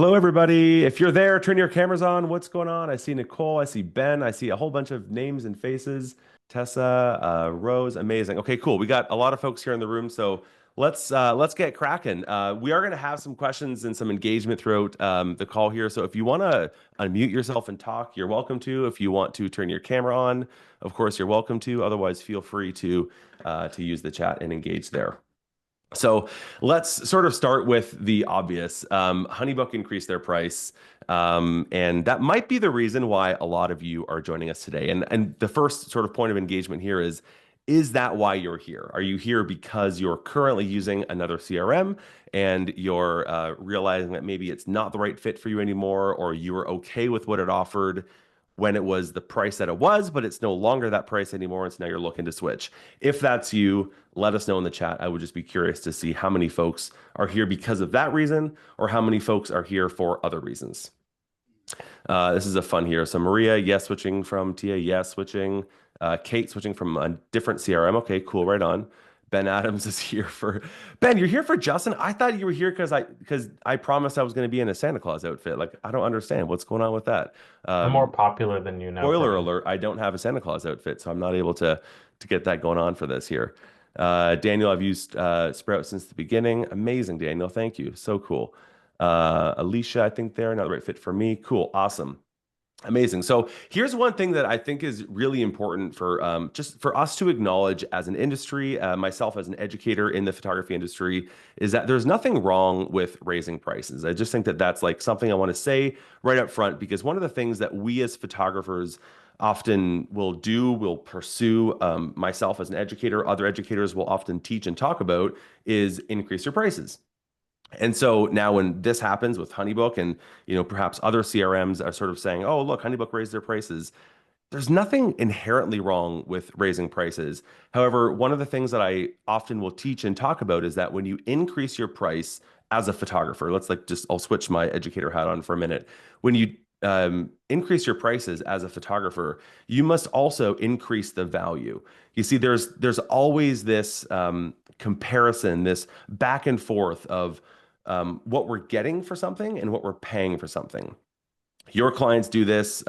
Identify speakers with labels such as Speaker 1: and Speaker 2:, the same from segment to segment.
Speaker 1: Hello, everybody. If you're there, turn your cameras on. What's going on? I see Nicole. I see Ben. I see a whole bunch of names and faces. Tessa, Rose, amazing. Okay, cool. We got a lot of folks here in the room, so let's get cracking. We are going to have some questions and some engagement throughout the call here. So if you want to unmute yourself and talk, you're welcome to. If you want to turn your camera on, of course, you're welcome to. Otherwise, feel free to use the chat and engage there. So let's sort of start with the obvious. HoneyBook increased their price, and that might be the reason why a lot of you are joining us today. And the first sort of point of engagement here is that why you're here? Are you here because you're currently using another CRM and you're realizing that maybe it's not the right fit for you anymore, or you were okay with what it offered when it was the price that it was, but it's no longer that price anymore, and so now you're looking to switch? If that's you, let us know in the chat. I would just be curious to see how many folks are here because of that reason, or how many folks are here for other reasons. This is a fun here. So Maria, yes, switching from Tia, yes, switching. Kate, switching from a different CRM. Okay, cool, right on. Ben Adams is here for Ben. You're here for Justin. I thought you were here because I promised I was going to be in a Santa Claus outfit. Like, I don't understand what's going on with that.
Speaker 2: I'm more popular than you now,
Speaker 1: Spoiler
Speaker 2: Brian.
Speaker 1: alert, I don't have a Santa Claus outfit, so I'm not able to get that going on for this here. Daniel, I've used Sprout since the beginning. Amazing, Daniel. Thank you. So cool. Alicia, I think they're not the right fit for me. Cool. Awesome. Amazing. So here's one thing that I think is really important for just for us to acknowledge as an industry, myself as an educator in the photography industry, is that there's nothing wrong with raising prices. I just think that that's like something I want to say right up front, because one of the things that we as photographers often will pursue, myself as an educator, other educators will often teach and talk about, is increase your prices. And so now when this happens with HoneyBook and perhaps other CRMs are sort of saying, "Oh, look, HoneyBook raised their prices." There's nothing inherently wrong with raising prices. However, one of the things that I often will teach and talk about is that when you increase your price as a photographer, I'll switch my educator hat on for a minute. When you increase your prices as a photographer, you must also increase the value. You see, there's always this comparison, this back and forth of what we're getting for something and what we're paying for something. Your clients do this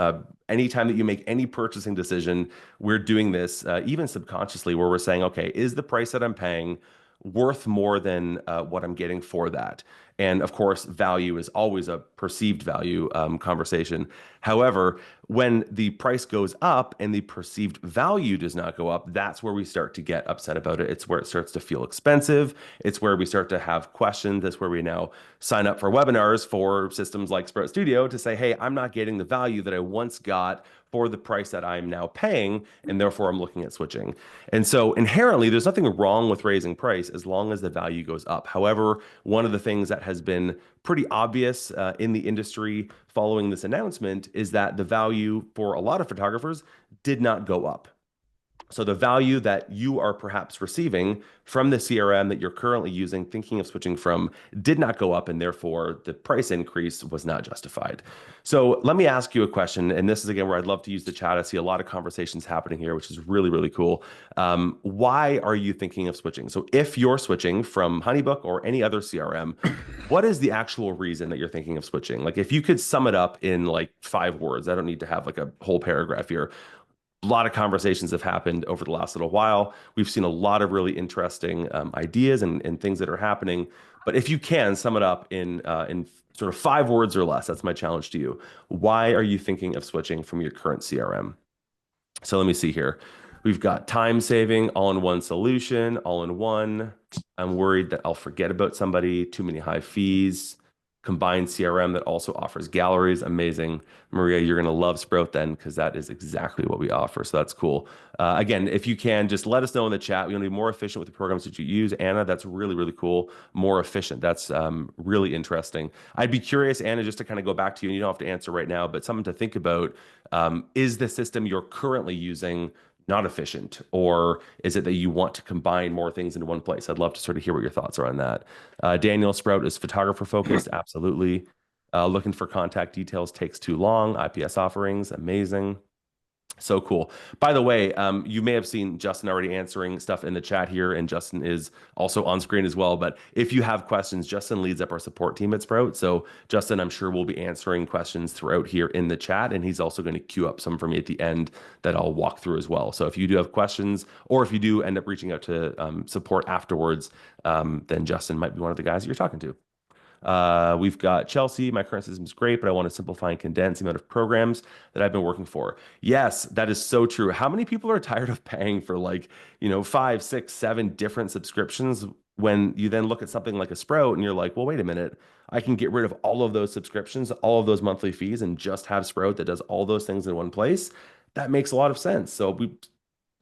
Speaker 1: anytime that you make any purchasing decision. We're doing this even subconsciously, where we're saying, okay, is the price that I'm paying worth more than what I'm getting for that? And of course, value is always a perceived value conversation. However, when the price goes up and the perceived value does not go up, that's where we start to get upset about it. It's where it starts to feel expensive. It's where we start to have questions. That's where we now sign up for webinars for systems like Sprout Studio to say, hey, I'm not getting the value that I once got for the price that I'm now paying, and therefore I'm looking at switching. And so inherently, there's nothing wrong with raising price as long as the value goes up. However, one of the things that has been pretty obvious in the industry following this announcement is that the value for a lot of photographers did not go up. So the value that you are perhaps receiving from the CRM that you're currently using, thinking of switching from, did not go up, and therefore the price increase was not justified. So let me ask you a question, and this is again where I'd love to use the chat. I see a lot of conversations happening here, which is really, really cool. Why are you thinking of switching? So if you're switching from HoneyBook or any other CRM, what is the actual reason that you're thinking of switching? Like, if you could sum it up in like 5 words, I don't need to have like a whole paragraph here. A lot of conversations have happened over the last little while. We've seen a lot of really interesting ideas and things that are happening. But if you can sum it up in sort of 5 words or less, that's my challenge to you. Why are you thinking of switching from your current CRM? So let me see here. We've got time saving, all-in-one solution, all-in-one. I'm worried that I'll forget about somebody, too many high fees, combined CRM that also offers galleries. Amazing. Maria, you're going to love Sprout then, because that is exactly what we offer. So that's cool. Again, if you can, just let us know in the chat. We want to be more efficient with the programs that you use. Anna, that's really, really cool. More efficient. That's really interesting. I'd be curious, Anna, just to kind of go back to you, and you don't have to answer right now, but something to think about. Is the system you're currently using not efficient, or is it that you want to combine more things into one place? I'd love to sort of hear what your thoughts are on that. Daniel, Sprout is photographer focused. Absolutely. Looking for contact details takes too long. IPS offerings, amazing. So cool. By the way, you may have seen Justin already answering stuff in the chat here, and Justin is also on screen as well. But if you have questions, Justin leads up our support team at Sprout. So Justin, I'm sure will be answering questions throughout here in the chat, and he's also going to queue up some for me at the end that I'll walk through as well. So if you do have questions, or if you do end up reaching out to support afterwards, then Justin might be one of the guys that you're talking to. We've got Chelsea. My current system is great, but I want to simplify and condense the amount of programs that I've been working for. Yes, that is so true. How many people are tired of paying for like, 5, 6, 7 different subscriptions when you then look at something like a Sprout and you're like, well, wait a minute. I can get rid of all of those subscriptions, all of those monthly fees, and just have Sprout that does all those things in one place. That makes a lot of sense. So we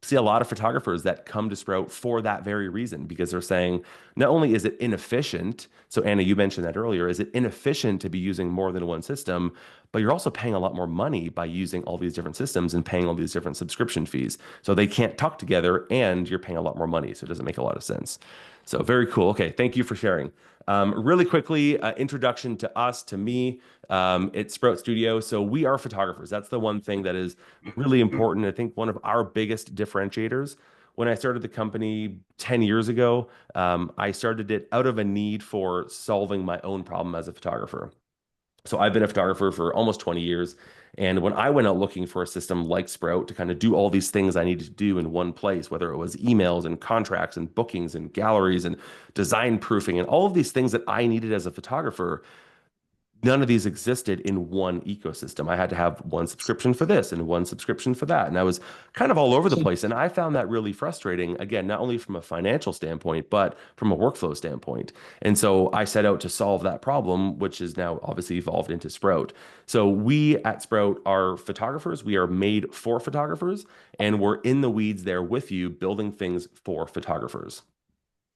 Speaker 1: see a lot of photographers that come to Sprout for that very reason, because they're saying not only is it inefficient, so Anna, you mentioned that earlier, is it inefficient to be using more than one system, but you're also paying a lot more money by using all these different systems and paying all these different subscription fees. So they can't talk together and you're paying a lot more money. So it doesn't make a lot of sense. So very cool. Okay, thank you for sharing. Really quickly, introduction to us, to me, at Sprout Studio. So we are photographers. That's the one thing that is really important. I think one of our biggest differentiators. When I started the company 10 years ago, I started it out of a need for solving my own problem as a photographer. So I've been a photographer for almost 20 years. And when I went out looking for a system like Sprout to kind of do all these things I needed to do in one place, whether it was emails and contracts and bookings and galleries and design proofing and all of these things that I needed as a photographer, none of these existed in one ecosystem. I had to have one subscription for this and one subscription for that. And I was kind of all over the place. And I found that really frustrating, again, not only from a financial standpoint, but from a workflow standpoint. And so I set out to solve that problem, which is now obviously evolved into Sprout. So we at Sprout are photographers. We are made for photographers, and we're in the weeds there with you, building things for photographers.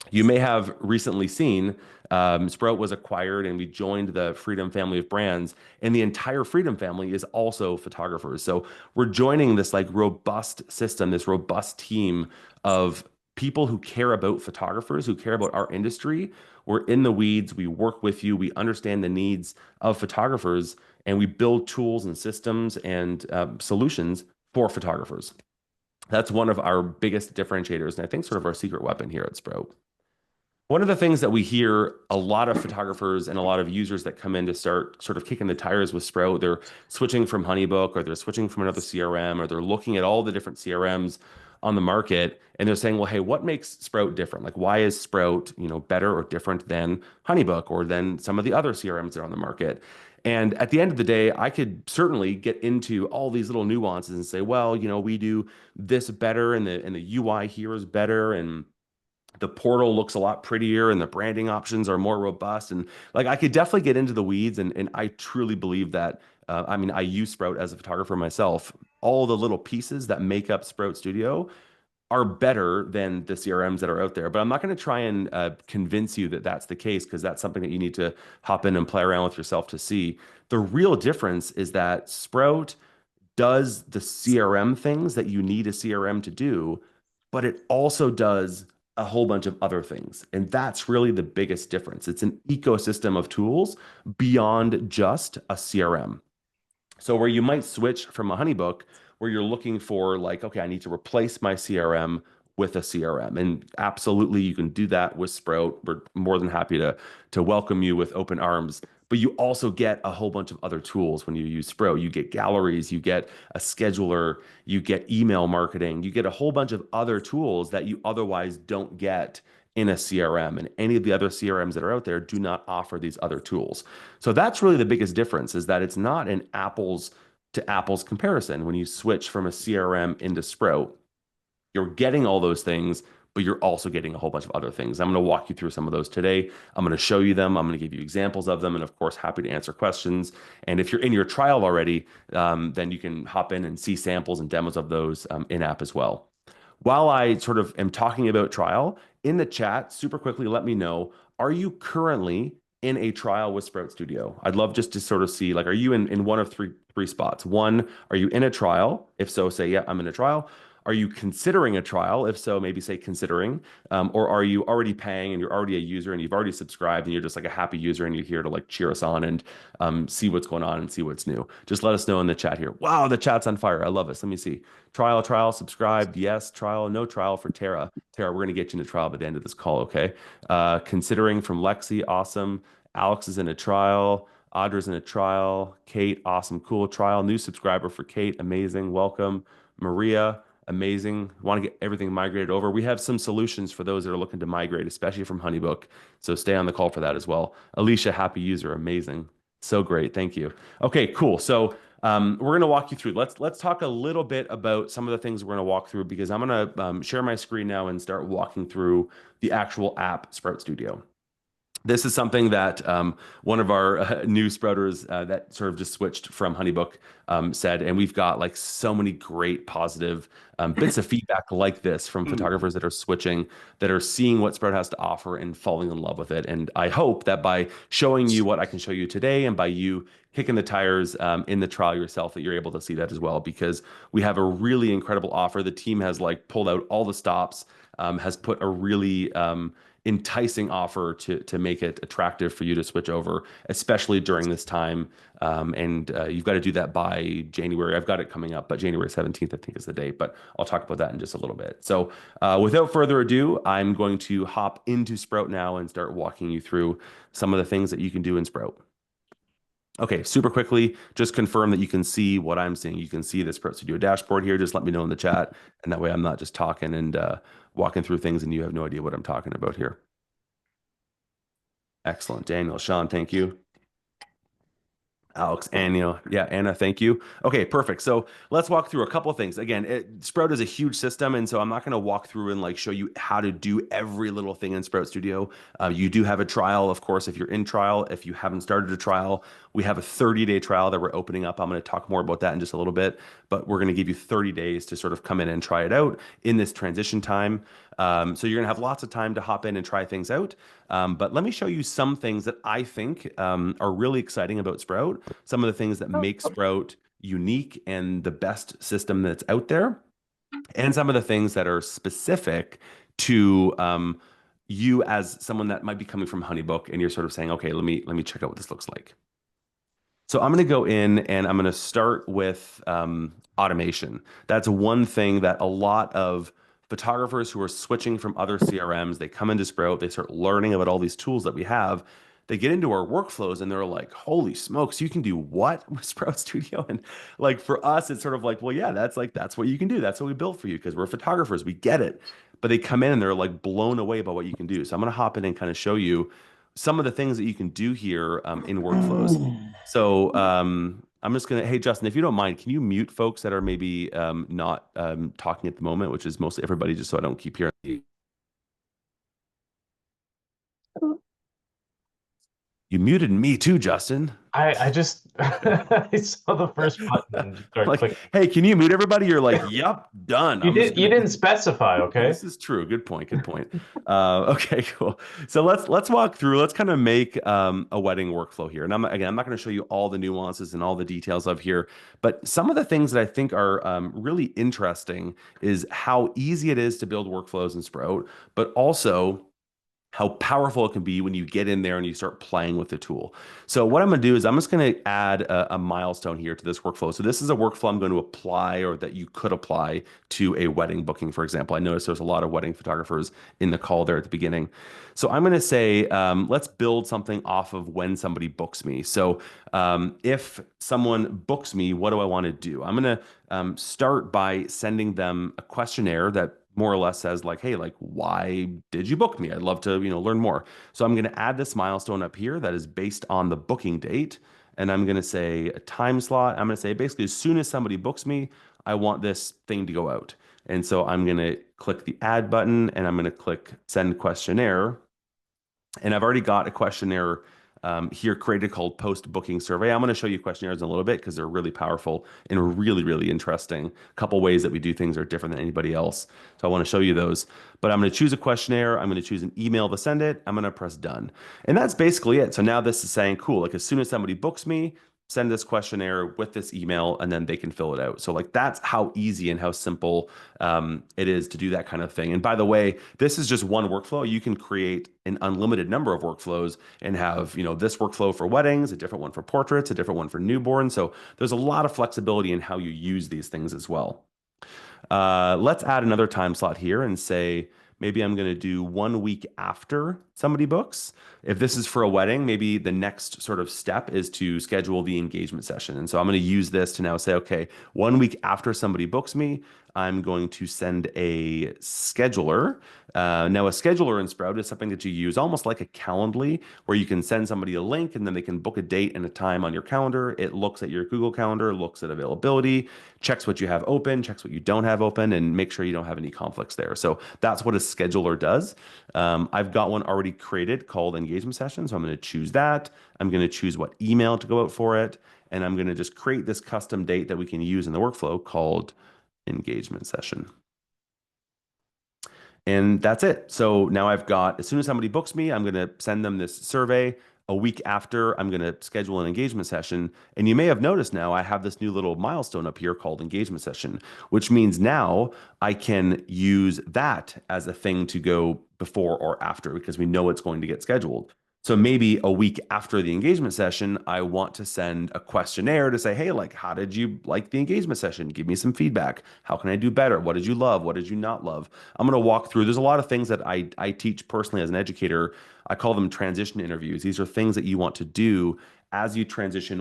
Speaker 1: You may have recently seen Sprout was acquired and we joined the Freedom family of brands, and the entire Freedom family is also photographers. So we're joining this like robust system, this robust team of people who care about photographers, who care about our industry. We're in the weeds, we work with you, we understand the needs of photographers, and we build tools and systems and solutions for photographers. That's one of our biggest differentiators, and I think sort of our secret weapon here at Sprout. One of the things that we hear a lot of photographers and a lot of users that come in to start sort of kicking the tires with Sprout, they're switching from HoneyBook, or they're switching from another CRM, or they're looking at all the different CRMs on the market, and they're saying, well, hey, what makes Sprout different? Like, why is Sprout, better or different than HoneyBook or than some of the other CRMs that are on the market? And at the end of the day, I could certainly get into all these little nuances and say, well, we do this better, and the UI here is better, and the portal looks a lot prettier, and the branding options are more robust. And like, I could definitely get into the weeds. And I truly believe that, I use Sprout as a photographer myself. All the little pieces that make up Sprout Studio are better than the CRMs that are out there. But I'm not going to try and convince you that that's the case, because that's something that you need to hop in and play around with yourself to see. The real difference is that Sprout does the CRM things that you need a CRM to do, but it also does a whole bunch of other things. And that's really the biggest difference. It's an ecosystem of tools beyond just a CRM. So where you might switch from a HoneyBook, where you're looking for like, okay, I need to replace my CRM with a CRM. And absolutely, you can do that with Sprout. We're more than happy to welcome you with open arms. But you also get a whole bunch of other tools when you use Sprout. You get galleries, you get a scheduler, you get email marketing, you get a whole bunch of other tools that you otherwise don't get in a CRM. And any of the other CRMs that are out there do not offer these other tools. So that's really the biggest difference, is that it's not an apples to apples comparison when you switch from a CRM into Sprout. You're getting all those things, but you're also getting a whole bunch of other things. I'm going to walk you through some of those today. I'm going to show you them. I'm going to give you examples of them, and of course, happy to answer questions. And if you're in your trial already, then you can hop in and see samples and demos of those in-app as well. While I sort of am talking about trial, in the chat, super quickly, let me know, are you currently in a trial with Sprout Studio? I'd love just to sort of see, like, are you in one of three spots? One, are you in a trial? If so, say, yeah, I'm in a trial. Are you considering a trial? If so, maybe say considering. Or are you already paying and you're already a user and you've already subscribed and you're just like a happy user and you're here to like cheer us on and see what's going on and see what's new? Just let us know in the chat here. Wow, the chat's on fire. I love this. Let me see. Trial, subscribed. Yes, trial, no trial for Tara. Tara, we're going to get you into trial by the end of this call, okay? Considering from Lexi, awesome. Alex is in a trial. Audra's in a trial. Kate, awesome, cool trial. New subscriber for Kate, amazing. Welcome. Maria, amazing. Want to get everything migrated over. We have some solutions for those that are looking to migrate, especially from HoneyBook. So stay on the call for that as well. Alicia, happy user, amazing. So great, thank you. Okay, cool. So we're going to walk you through. Let's talk a little bit about some of the things we're going to walk through because I'm going to share my screen now and start walking through the actual app, Sprout Studio. This is something that one of our new sprouters that sort of just switched from HoneyBook said, and we've got like so many great positive bits of feedback like this from photographers that are switching, that are seeing what Sprout has to offer and falling in love with it. And I hope that by showing you what I can show you today and by you kicking the tires in the trial yourself, that you're able to see that as well, because we have a really incredible offer. The team has like pulled out all the stops, has put a really enticing offer to make it attractive for you to switch over, especially during this time. And you've got to do that by January. I've got it coming up, but January 17th, I think is the date, but I'll talk about that in just a little bit. So without further ado, I'm going to hop into Sprout now and start walking you through some of the things that you can do in Sprout. Okay, super quickly, just confirm that you can see what I'm seeing. You can see the Sprout Studio dashboard here. Just let me know in the chat, and that way I'm not just talking and walking through things and you have no idea what I'm talking about here. Excellent. Daniel, Sean, thank you. Alex, Anna, yeah, Anna, thank you. Okay, perfect. So let's walk through a couple of things. Again, Sprout is a huge system, and so I'm not going to walk through and like show you how to do every little thing in Sprout Studio. You do have a trial, of course, if you're in trial. If you haven't started a trial, we have a 30-day trial that we're opening up. I'm going to talk more about that in just a little bit, but we're going to give you 30 days to sort of come in and try it out in this transition time. So you're going to have lots of time to hop in and try things out. But let me show you some things that I think are really exciting about Sprout, some of the things that make Sprout unique and the best system that's out there, and some of the things that are specific to you as someone that might be coming from HoneyBook and you're sort of saying, okay, let me check out what this looks like. So I'm going to go in and I'm going to start with automation. That's one thing that a lot of photographers who are switching from other CRMs, they come into Sprout, they start learning about all these tools that we have. They get into our workflows and they're like, holy smokes, you can do what with Sprout Studio? And like for us, it's sort of like, well, yeah, that's what you can do. That's what we built for you because we're photographers. We get it. But they come in and they're like blown away by what you can do. So I'm going to hop in and kind of show you some of the things that you can do here in workflows. So I'm just gonna, hey Justin, if you don't mind, can you mute folks that are maybe not talking at the moment, which is mostly everybody, just so I don't keep hearing you. You muted me too, Justin.
Speaker 2: I just I saw the first button and started
Speaker 1: Like,
Speaker 2: clicking.
Speaker 1: hey, can you mute everybody? You're like, yep, done.
Speaker 2: You didn't specify, okay?
Speaker 1: This is true. Good point. Good point. Okay, cool. So let's walk through. Let's kind of make a wedding workflow here. And I'm not going to show you all the nuances and all the details of here, but some of the things that I think are really interesting is how easy it is to build workflows in Sprout, but also how powerful it can be when you get in there and you start playing with the tool. So what I'm going to do is I'm just going to add a milestone here to this workflow. So this is a workflow I'm going to apply, or that you could apply to a wedding booking, for example. I noticed there's a lot of wedding photographers in the call there at the beginning. So I'm going to say, let's build something off of when somebody books me. So if someone books me, what do I want to do? I'm going to start by sending them a questionnaire that more or less says like, hey, like, why did you book me? I'd love to, learn more. So I'm going to add this milestone up here that is based on the booking date. And I'm going to say a time slot. I'm going to say basically as soon as somebody books me, I want this thing to go out. And so I'm going to click the add button and I'm going to click send questionnaire. And I've already got a questionnaire here created called post booking survey. I'm going to show you questionnaires in a little bit because they're really powerful and really, really interesting. A couple ways that we do things are different than anybody else. So I want to show you those. But I'm going to choose a questionnaire. I'm going to choose an email to send it. I'm going to press done. And that's basically it. So now this is saying, cool, like as soon as somebody books me, send this questionnaire with this email, and then they can fill it out. So like that's how easy and how simple it is to do that kind of thing. And by the way, this is just one workflow. You can create an unlimited number of workflows and have, this workflow for weddings, a different one for portraits, a different one for newborns. So there's a lot of flexibility in how you use these things as well. Let's add another time slot here and say, maybe I'm going to do 1 week after somebody books. If this is for a wedding, maybe the next sort of step is to schedule the engagement session. And so I'm going to use this to now say, okay, 1 week after somebody books me, I'm going to send a scheduler. Now, a scheduler in Sprout is something that you use almost like a Calendly, where you can send somebody a link and then they can book a date and a time on your calendar. It looks at your Google Calendar, looks at availability, checks what you have open, checks what you don't have open, and make sure you don't have any conflicts there. So that's what a scheduler does. I've got one already created called engagement session. So I'm going to choose that. I'm going to choose what email to go out for it. And I'm going to just create this custom date that we can use in the workflow called engagement session. And that's it. So now I've got, as soon as somebody books me, I'm going to send them this survey. A week after, I'm going to schedule an engagement session. And you may have noticed now I have this new little milestone up here called engagement session, which means now I can use that as a thing to go before or after because we know it's going to get scheduled. So maybe a week after the engagement session, I want to send a questionnaire to say, hey, like, how did you like the engagement session? Give me some feedback. How can I do better? What did you love? What did you not love? I'm going to walk through. There's a lot of things that I teach personally as an educator. I call them transition interviews. These are things that you want to do as you transition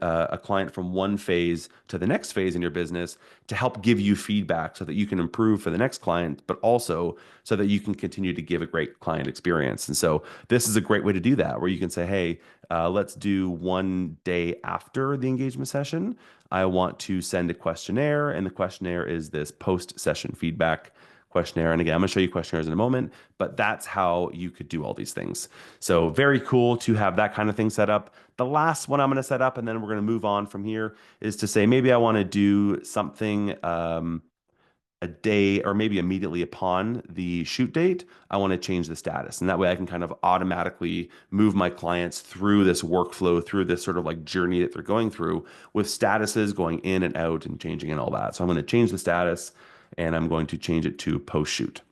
Speaker 1: a client from one phase to the next phase in your business to help give you feedback so that you can improve for the next client, but also so that you can continue to give a great client experience. And so this is a great way to do that, where you can say, hey, let's do 1 day after the engagement session. I want to send a questionnaire, and the questionnaire is this post-session feedback questionnaire. And again, I'm going to show you questionnaires in a moment, but that's how you could do all these things. So very cool to have that kind of thing set up. The last one I'm going to set up, and then we're going to move on from here, is to say maybe I want to do something a day or maybe immediately upon the shoot date, I want to change the status. And that way I can kind of automatically move my clients through this workflow, through this sort of like journey that they're going through with statuses going in and out and changing and all that. So I'm going to change the status and I'm going to change it to post shoot.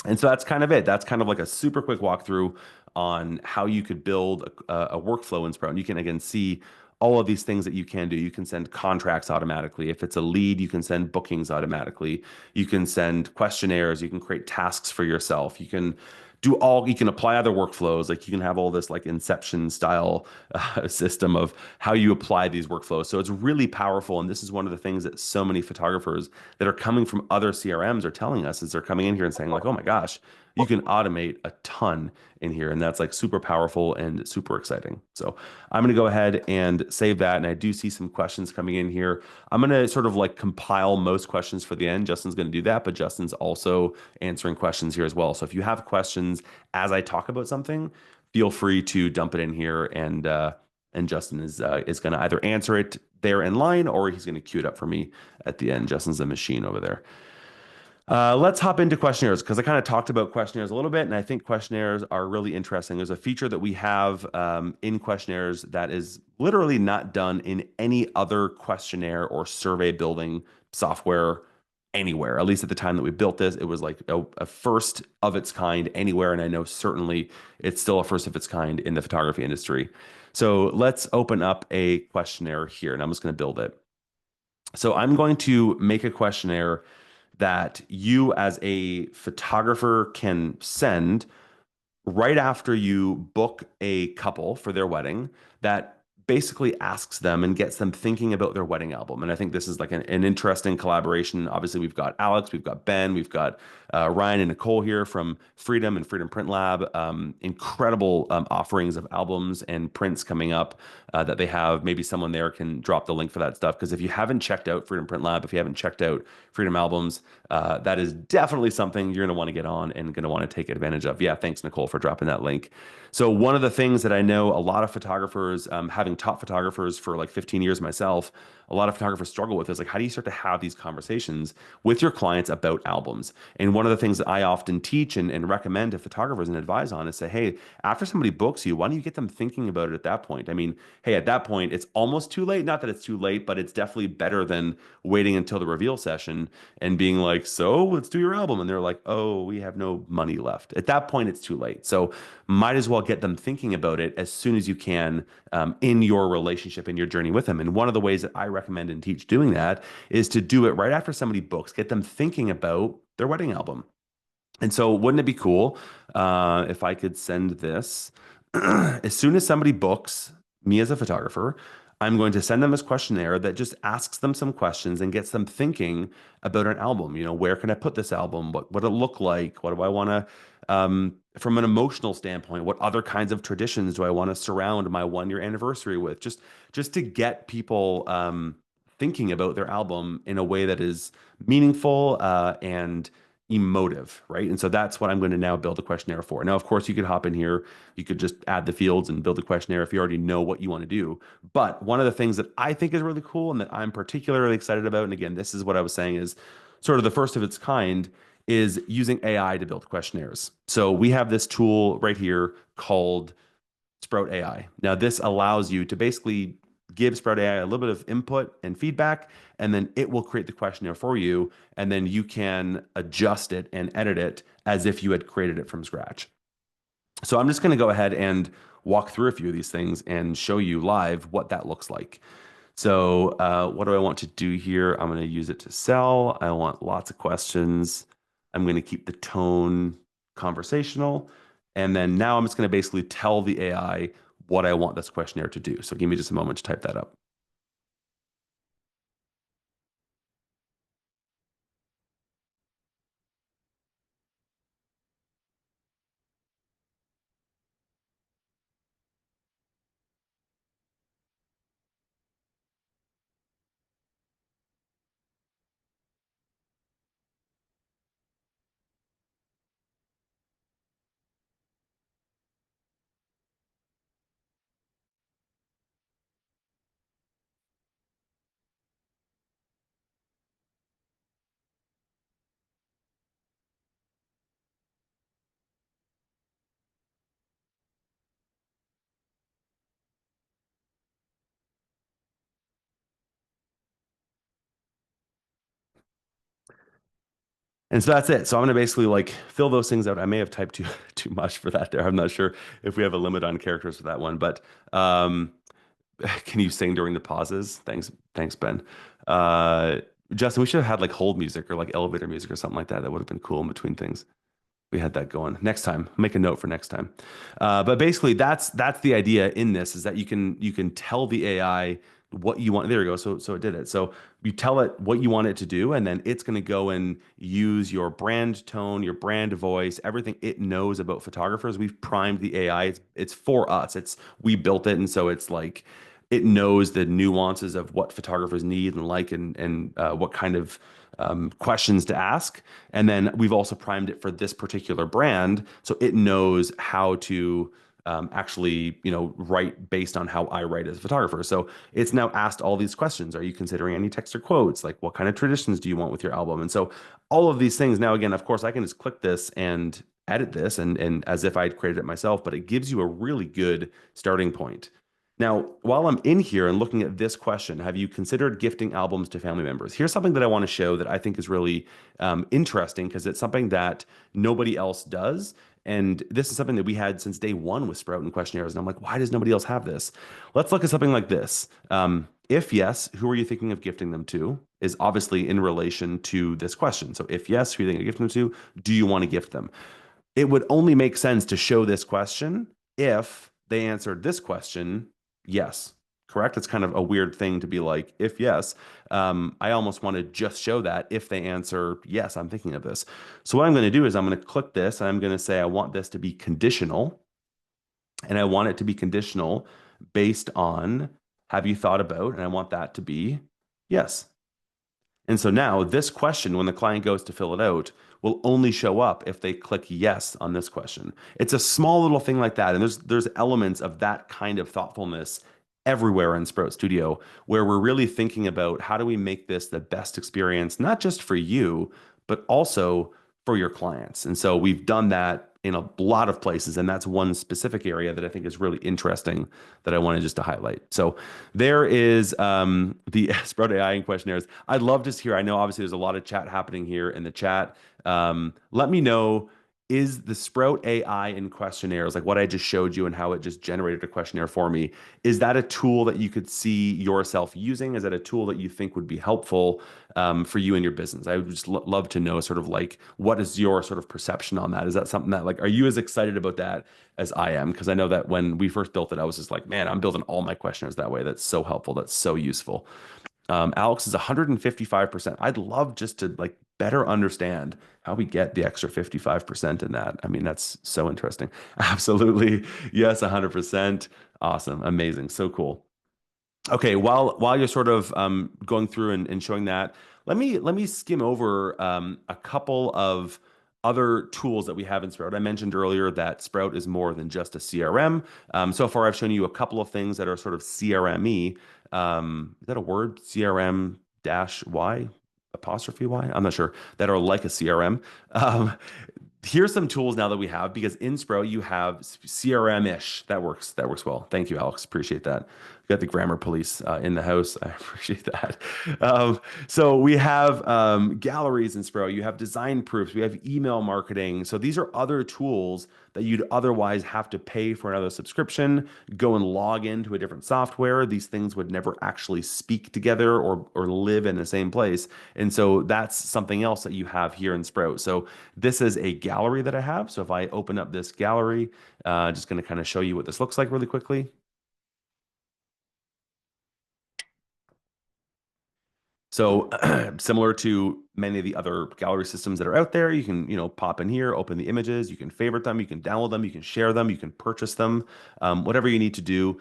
Speaker 1: And so that's kind of it. That's kind of like a super quick walkthrough on how you could build a workflow in Sprout. And you can again see all of these things that you can do. You can send contracts automatically. If it's a lead, you can send bookings automatically. You can send questionnaires. You can create tasks for yourself. You can you can apply other workflows. Like you can have all this like Inception style system of how you apply these workflows. So it's really powerful. And this is one of the things that so many photographers that are coming from other CRMs are telling us is they're coming in here and saying like, oh my gosh, you can automate a ton in here. And that's like super powerful and super exciting. So I'm going to go ahead and save that. And I do see some questions coming in here. I'm going to sort of like compile most questions for the end. Justin's going to do that, but Justin's also answering questions here as well. So if you have questions as I talk about something, feel free to dump it in here. And Justin is going to either answer it there in line or he's going to queue it up for me at the end. Justin's a machine over there. Let's hop into questionnaires because I kind of talked about questionnaires a little bit, and I think questionnaires are really interesting. There's a feature that we have in questionnaires that is literally not done in any other questionnaire or survey building software anywhere. At least at the time that we built this, it was like a first of its kind anywhere, and I know certainly it's still a first of its kind in the photography industry. So let's open up a questionnaire here, and I'm just going to build it. So I'm going to make a questionnaire that you as a photographer can send right after you book a couple for their wedding that basically asks them and gets them thinking about their wedding album. And I think this is like an interesting collaboration. Obviously, we've got Alex, we've got Ben, we've got Ryan and Nicole here from Freedom and Freedom Print Lab. Incredible offerings of albums and prints coming up that they have. Maybe someone there can drop the link for that stuff. Because if you haven't checked out Freedom Print Lab, if you haven't checked out Freedom Albums, that is definitely something you're going to want to get on and going to want to take advantage of. Yeah, thanks, Nicole, for dropping that link. So one of the things that I know a lot of photographers, having taught photographers for like 15 years myself, a lot of photographers struggle with is like, how do you start to have these conversations with your clients about albums? And one of the things that I often teach and recommend to photographers and advise on is say, hey, after somebody books you, why don't you get them thinking about it at that point? I mean, hey, at that point, it's almost too late. Not that it's too late, but it's definitely better than waiting until the reveal session and being like, so let's do your album. And they're like, oh, we have no money left. At that point, it's too late. So might as well get them thinking about it as soon as you can in your relationship, in your journey with them. And one of the ways that I recommend and teach doing that is to do it right after somebody books, get them thinking about their wedding album. And so, wouldn't it be cool if I could send this as soon as somebody books me as a photographer? I'm going to send them this questionnaire that just asks them some questions and gets them thinking about an album. Where can I put this album? What it look like? What do I want to, from an emotional standpoint, what other kinds of traditions do I want to surround my 1 year anniversary with? Just to get people thinking about their album in a way that is meaningful and emotive, right? And so that's what I'm going to now build a questionnaire for. Now, of course, you could hop in here, you could just add the fields and build a questionnaire if you already know what you want to do. But one of the things that I think is really cool and that I'm particularly excited about, and again, this is what I was saying is sort of the first of its kind, is using AI to build questionnaires. So we have this tool right here called Sprout AI. Now, this allows you to basically give Sprout AI a little bit of input and feedback, and then it will create the questionnaire for you, and then you can adjust it and edit it as if you had created it from scratch. So I'm just going to go ahead and walk through a few of these things and show you live what that looks like. So what do I want to do here? I'm going to use it to sell. I want lots of questions. I'm going to keep the tone conversational. And then now I'm just going to basically tell the AI what I want this questionnaire to do. So give me just a moment to type that up. And so that's it. So I'm going to basically like fill those things out. I may have typed too much for that there. I'm not sure if we have a limit on characters for that one, but can you sing during the pauses? Thanks, Ben. Uh, Justin, we should have had like hold music or like elevator music or something like that. That would have been cool in between things. We had that going. Next time, make a note for next time. But basically, that's the idea in this is that you can tell the AI what you want. There you go. So it did it. So you tell it what you want it to do, and then it's going to go and use your brand tone, your brand voice, everything it knows about photographers. We've primed the AI. It's for us. We built it, and so it's like it knows the nuances of what photographers need and like and what kind of questions to ask. And then we've also primed it for this particular brand, so it knows how to actually, write based on how I write as a photographer. So it's now asked all these questions. Are you considering any text or quotes? Like, what kind of traditions do you want with your album? And so all of these things. Now, again, of course, I can just click this and edit this and as if I'd created it myself, but it gives you a really good starting point. Now, while I'm in here and looking at this question, have you considered gifting albums to family members? Here's something that I want to show that I think is really interesting because it's something that nobody else does. And this is something that we had since day one with Sprout and questionnaires. And I'm like, why does nobody else have this? Let's look at something like this. If yes, who are you thinking of gifting them to? Is obviously in relation to this question. So if yes, who are you thinking of gifting them to? Do you want to gift them? It would only make sense to show this question if they answered this question, yes. Correct? It's kind of a weird thing to be like, if yes. I almost want to just show that if they answer, yes, I'm thinking of this. So what I'm going to do is I'm going to click this and I'm going to say, I want this to be conditional. And I want it to be conditional based on have you thought about, and I want that to be yes. And so now this question, when the client goes to fill it out, will only show up if they click yes on this question. It's a small little thing like that. And there's elements of that kind of thoughtfulness everywhere in Sprout Studio where we're really thinking about how do we make this the best experience, not just for you, but also for your clients. And so we've done that in a lot of places. And that's one specific area that I think is really interesting that I wanted just to highlight. So there is the Sprout AI and questionnaires. I'd love to hear. I know obviously there's a lot of chat happening here in the chat. Let me know, is the Sprout AI and questionnaires, like what I just showed you and how it just generated a questionnaire for me, is that a tool that you could see yourself using? Is that a tool that you think would be helpful for you and your business? I would just love to know sort of like what is your sort of perception on that? Is that something that like, are you as excited about that as I am? Because I know that when we first built it, I was just like, man, I'm building all my questionnaires that way. That's so helpful. That's so useful. Alex is 155%. I'd love just to like better understand how we get the extra 55% in that. I mean, that's so interesting. Absolutely. Yes, 100%. Awesome. Amazing. So cool. Okay, while you're sort of going through and showing that, let me skim over a couple of other tools that we have in Sprout. I mentioned earlier that Sprout is more than just a CRM. So far, I've shown you a couple of things that are sort of CRM-y. Is that a word? CRM dash Y apostrophe Y? I'm not sure. That are like a CRM. Um, Here's some tools now that we have because in Sprout you have CRM-ish. That works. That works well. Thank you, Alex. Appreciate that. We got the grammar police in the house. I appreciate that. So we have galleries in Sprout. You have design proofs. We have email marketing. So these are other tools that you'd otherwise have to pay for another subscription, go and log into a different software. These things would never actually speak together or live in the same place. And so that's something else that you have here in Sprout. So this is a gallery that I have. So if I open up this gallery, just going to kind of show you what this looks like really quickly. So similar to many of the other gallery systems that are out there, you can, pop in here, open the images, you can favorite them, you can download them, you can share them, you can purchase them, whatever you need to do.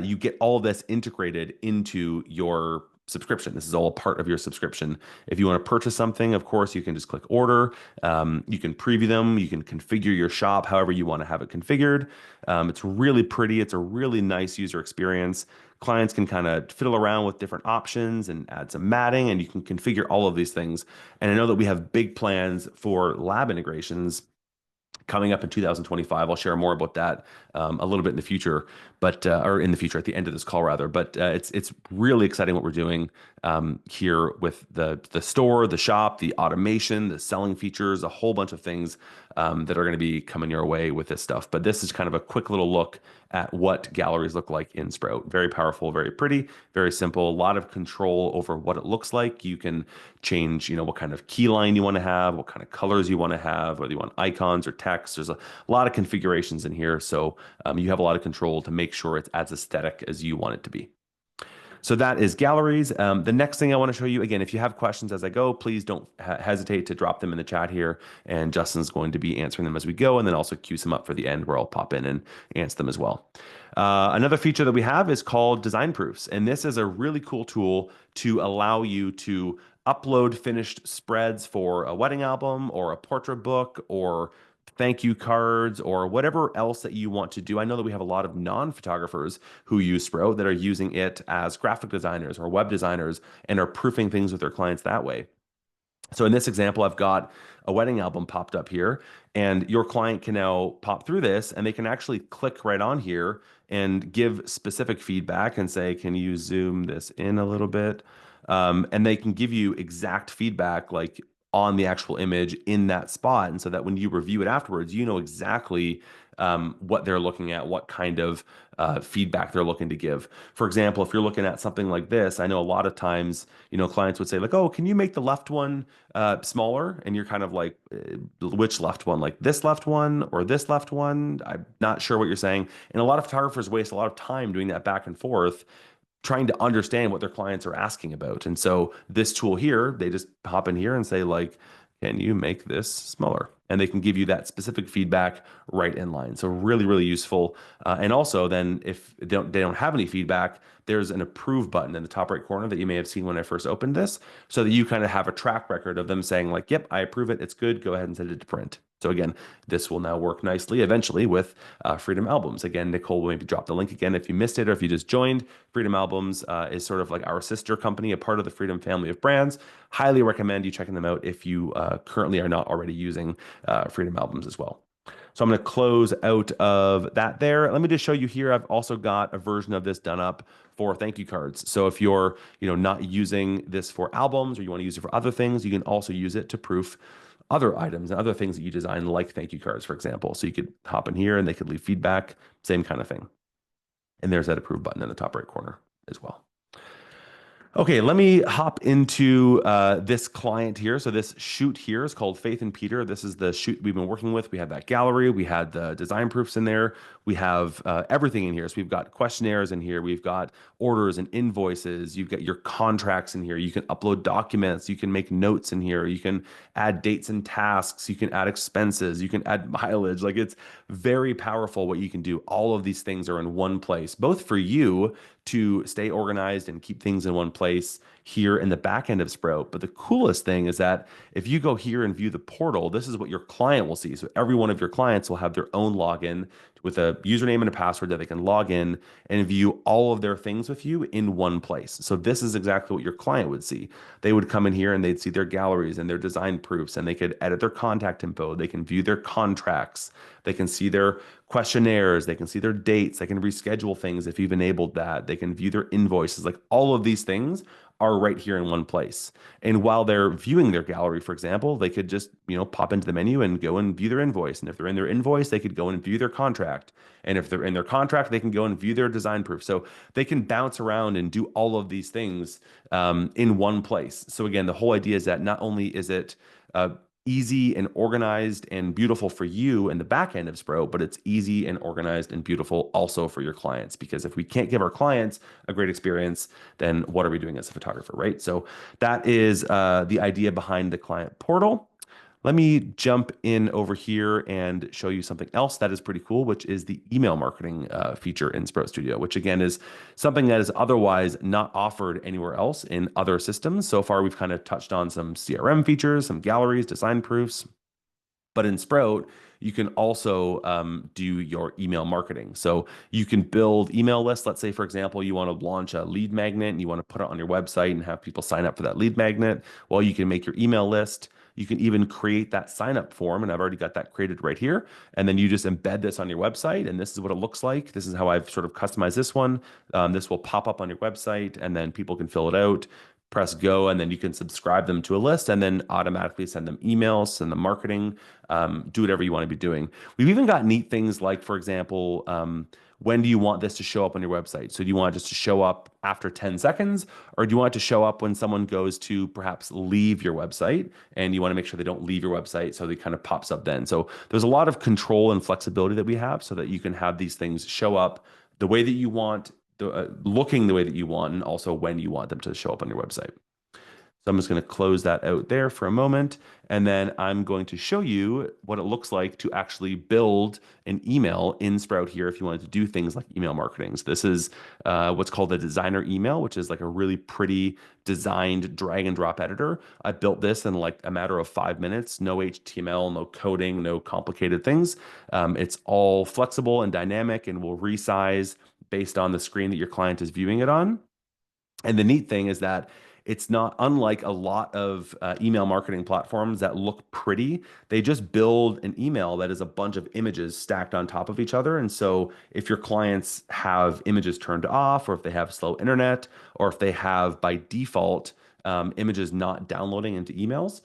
Speaker 1: You get all of this integrated into your subscription. This is all a part of your subscription. If you want to purchase something, of course, you can just click order. You can preview them. You can configure your shop however you want to have it configured. It's really pretty. It's a really nice user experience. Clients can kind of fiddle around with different options and add some matting, and you can configure all of these things. And I know that we have big plans for lab integrations coming up in 2025. I'll share more about that a little bit in the future, or in the future at the end of this call rather. But it's really exciting what we're doing here with the store, the shop, the automation, the selling features, a whole bunch of things that are going to be coming your way with this stuff. But this is kind of a quick little look at what galleries look like in Sprout. Very powerful, very pretty, very simple. A lot of control over what it looks like. You can change, what kind of keyline you want to have, what kind of colors you want to have, whether you want icons or text. There's a lot of configurations in here. So you have a lot of control to make sure it's as aesthetic as you want it to be. So that is galleries. The next thing I want to show you, again, if you have questions as I go, please don't hesitate to drop them in the chat here. And Justin's going to be answering them as we go, and then also queue some up for the end where I'll pop in and answer them as well. Another feature that we have is called design proofs. And this is a really cool tool to allow you to upload finished spreads for a wedding album or a portrait book or thank you cards or whatever else that you want to do. I know that we have a lot of non-photographers who use Sprout that are using it as graphic designers or web designers and are proofing things with their clients that way. So in this example, I've got a wedding album popped up here, and your client can now pop through this and they can actually click right on here and give specific feedback and say, can you zoom this in a little bit? And they can give you exact feedback like on the actual image in that spot. And so that when you review it afterwards, you know exactly what they're looking at, what kind of feedback they're looking to give. For example, if you're looking at something like this, I know a lot of times, clients would say like, oh, can you make the left one smaller? And you're kind of like, which left one? Like this left one or this left one? I'm not sure what you're saying. And a lot of photographers waste a lot of time doing that back and forth, trying to understand what their clients are asking about. And so this tool here, they just hop in here and say like, can you make this smaller? And they can give you that specific feedback right in line. So really, really useful. And also then if they don't have any feedback, there's an approve button in the top right corner that you may have seen when I first opened this, so that you kind of have a track record of them saying like, yep, I approve it, it's good, go ahead and send it to print. So again, this will now work nicely eventually with Freedom Albums. Again, Nicole will maybe drop the link again if you missed it or if you just joined. Freedom Albums is sort of like our sister company, a part of the Freedom family of brands. Highly recommend you checking them out if you currently are not already using Freedom Albums as well. So I'm going to close out of that there. Let me just show you here. I've also got a version of this done up for thank you cards. So if you're, not using this for albums or you want to use it for other things, you can also use it to proof other items and other things that you design, like thank you cards, for example. So you could hop in here and they could leave feedback, same kind of thing. And there's that approve button in the top right corner as well. Okay, let me hop into this client here. So this shoot here is called Faith and Peter. This is the shoot we've been working with. We had that gallery. We had the design proofs in there. We have everything in here. So we've got questionnaires in here. We've got orders and invoices. You've got your contracts in here. You can upload documents. You can make notes in here. You can add dates and tasks. You can add expenses. You can add mileage. Like, it's very powerful what you can do. All of these things are in one place, both for you to stay organized and keep things in one place here in the back end of Sprout. But the coolest thing is that if you go here and view the portal, this is what your client will see. So every one of your clients will have their own login with a username and a password that they can log in and view all of their things with you in one place. So this is exactly what your client would see. They would come in here and they'd see their galleries and their design proofs, and they could edit their contact info. They can view their contracts. They can see their questionnaires. They can see their dates. They can reschedule things if you've enabled that. They can view their invoices. Like, all of these things are right here in one place. And while they're viewing their gallery, for example, they could just, pop into the menu and go and view their invoice. And if they're in their invoice, they could go and view their contract. And if they're in their contract, they can go and view their design proof. So they can bounce around and do all of these things in one place. So again, the whole idea is that not only is it easy and organized and beautiful for you in the back end of Sprout, but it's easy and organized and beautiful also for your clients. Because if we can't give our clients a great experience, then what are we doing as a photographer, right? So that is the idea behind the client portal. Let me jump in over here and show you something else that is pretty cool, which is the email marketing feature in Sprout Studio, which again is something that is otherwise not offered anywhere else in other systems. So far, we've kind of touched on some CRM features, some galleries, design proofs, but in Sprout, you can also do your email marketing. So you can build email lists. Let's say, for example, you want to launch a lead magnet and you want to put it on your website and have people sign up for that lead magnet. Well, you can make your email list. You can even create that sign up form, and I've already got that created right here. And then you just embed this on your website, and this is what it looks like. This is how I've sort of customized this one. This will pop up on your website, and then people can fill it out, press go, and then you can subscribe them to a list and then automatically send them emails, send them marketing, do whatever you want to be doing. We've even got neat things like, for example, when do you want this to show up on your website? So do you want it just to show up after 10 seconds, or do you want it to show up when someone goes to perhaps leave your website and you want to make sure they don't leave your website, so it kind of pops up then? So there's a lot of control and flexibility that we have so that you can have these things show up the way that you want, looking the way that you want, and also when you want them to show up on your website. So I'm just going to close that out there for a moment, and then I'm going to show you what it looks like to actually build an email in Sprout here if you wanted to do things like email marketing. So this is what's called a designer email, which is like a really pretty designed drag and drop editor. I built this in like a matter of 5 minutes, no HTML, no coding, no complicated things. It's all flexible and dynamic and will resize based on the screen that your client is viewing it on. And the neat thing is that it's not unlike a lot of email marketing platforms that look pretty. They just build an email that is a bunch of images stacked on top of each other. And so if your clients have images turned off, or if they have slow internet, or if they have by default images not downloading into emails,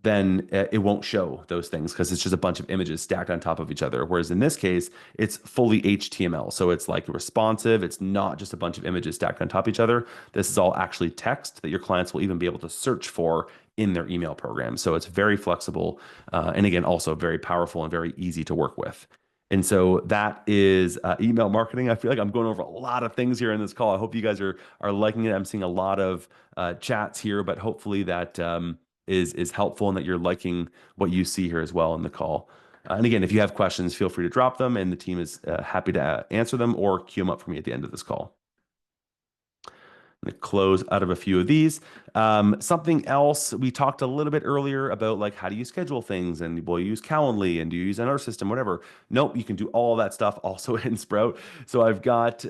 Speaker 1: then it won't show those things because it's just a bunch of images stacked on top of each other. Whereas in this case, it's fully HTML. So it's like responsive. It's not just a bunch of images stacked on top of each other. This is all actually text that your clients will even be able to search for in their email program. So it's very flexible. And again, also very powerful and very easy to work with. And so that is email marketing. I feel like I'm going over a lot of things here in this call. I hope you guys are liking it. I'm seeing a lot of chats here, but hopefully that is helpful and that you're liking what you see here as well in the call. And again, if you have questions, feel free to drop them, and the team is happy to answer them or queue them up for me at the end of this call. I'm gonna close out of a few of these. Something else we talked a little bit earlier about, like, how do you schedule things, and will you use Calendly, and do you use another system, whatever. Nope, you can do all that stuff also in Sprout. So I've got,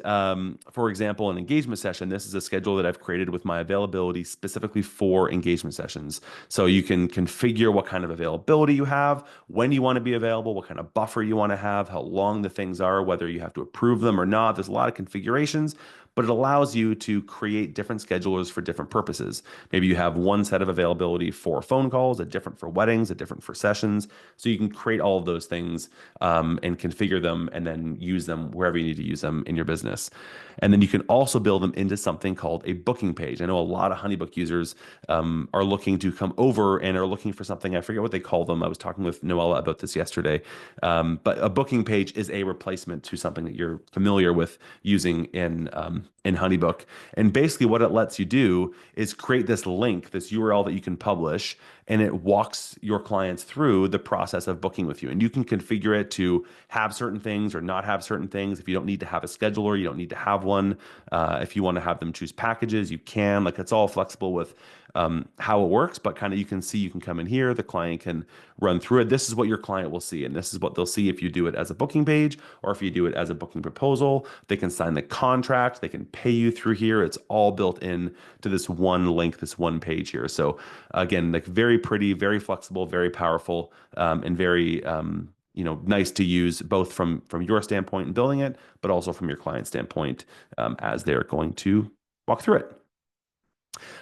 Speaker 1: for example, an engagement session. This is a schedule that I've created with my availability specifically for engagement sessions. So you can configure what kind of availability you have, when you want to be available, what kind of buffer you want to have, how long the things are, whether you have to approve them or not. There's a lot of configurations, but it allows you to create different schedulers for different purposes. Maybe you have one set of availability for phone calls, a different for weddings, a different for sessions. So you can create all of those things, and configure them and then use them wherever you need to use them in your business. And then you can also build them into something called a booking page. I know a lot of HoneyBook users are looking to come over and are looking for something. I forget what they call them. I was talking with Noella about this yesterday. But a booking page is a replacement to something that you're familiar with using in HoneyBook. And basically, what it lets you do is create this link, this URL that you can publish, and it walks your clients through the process of booking with you. And you can configure it to have certain things or not have certain things. If you don't need to have a scheduler, you don't need to have one. If you want to have them choose packages, you can. Like, it's all flexible with how it works, but kind of you can see, you can come in here, the client can run through it. This is what your client will see, and this is what they'll see if you do it as a booking page or if you do it as a booking proposal. They can sign the contract, they can pay you through here. It's all built in to this one link, this one page here. So again, like, very pretty, very flexible, very powerful, and very nice to use, both from your standpoint in building it, but also from your client standpoint, as they're going to walk through it.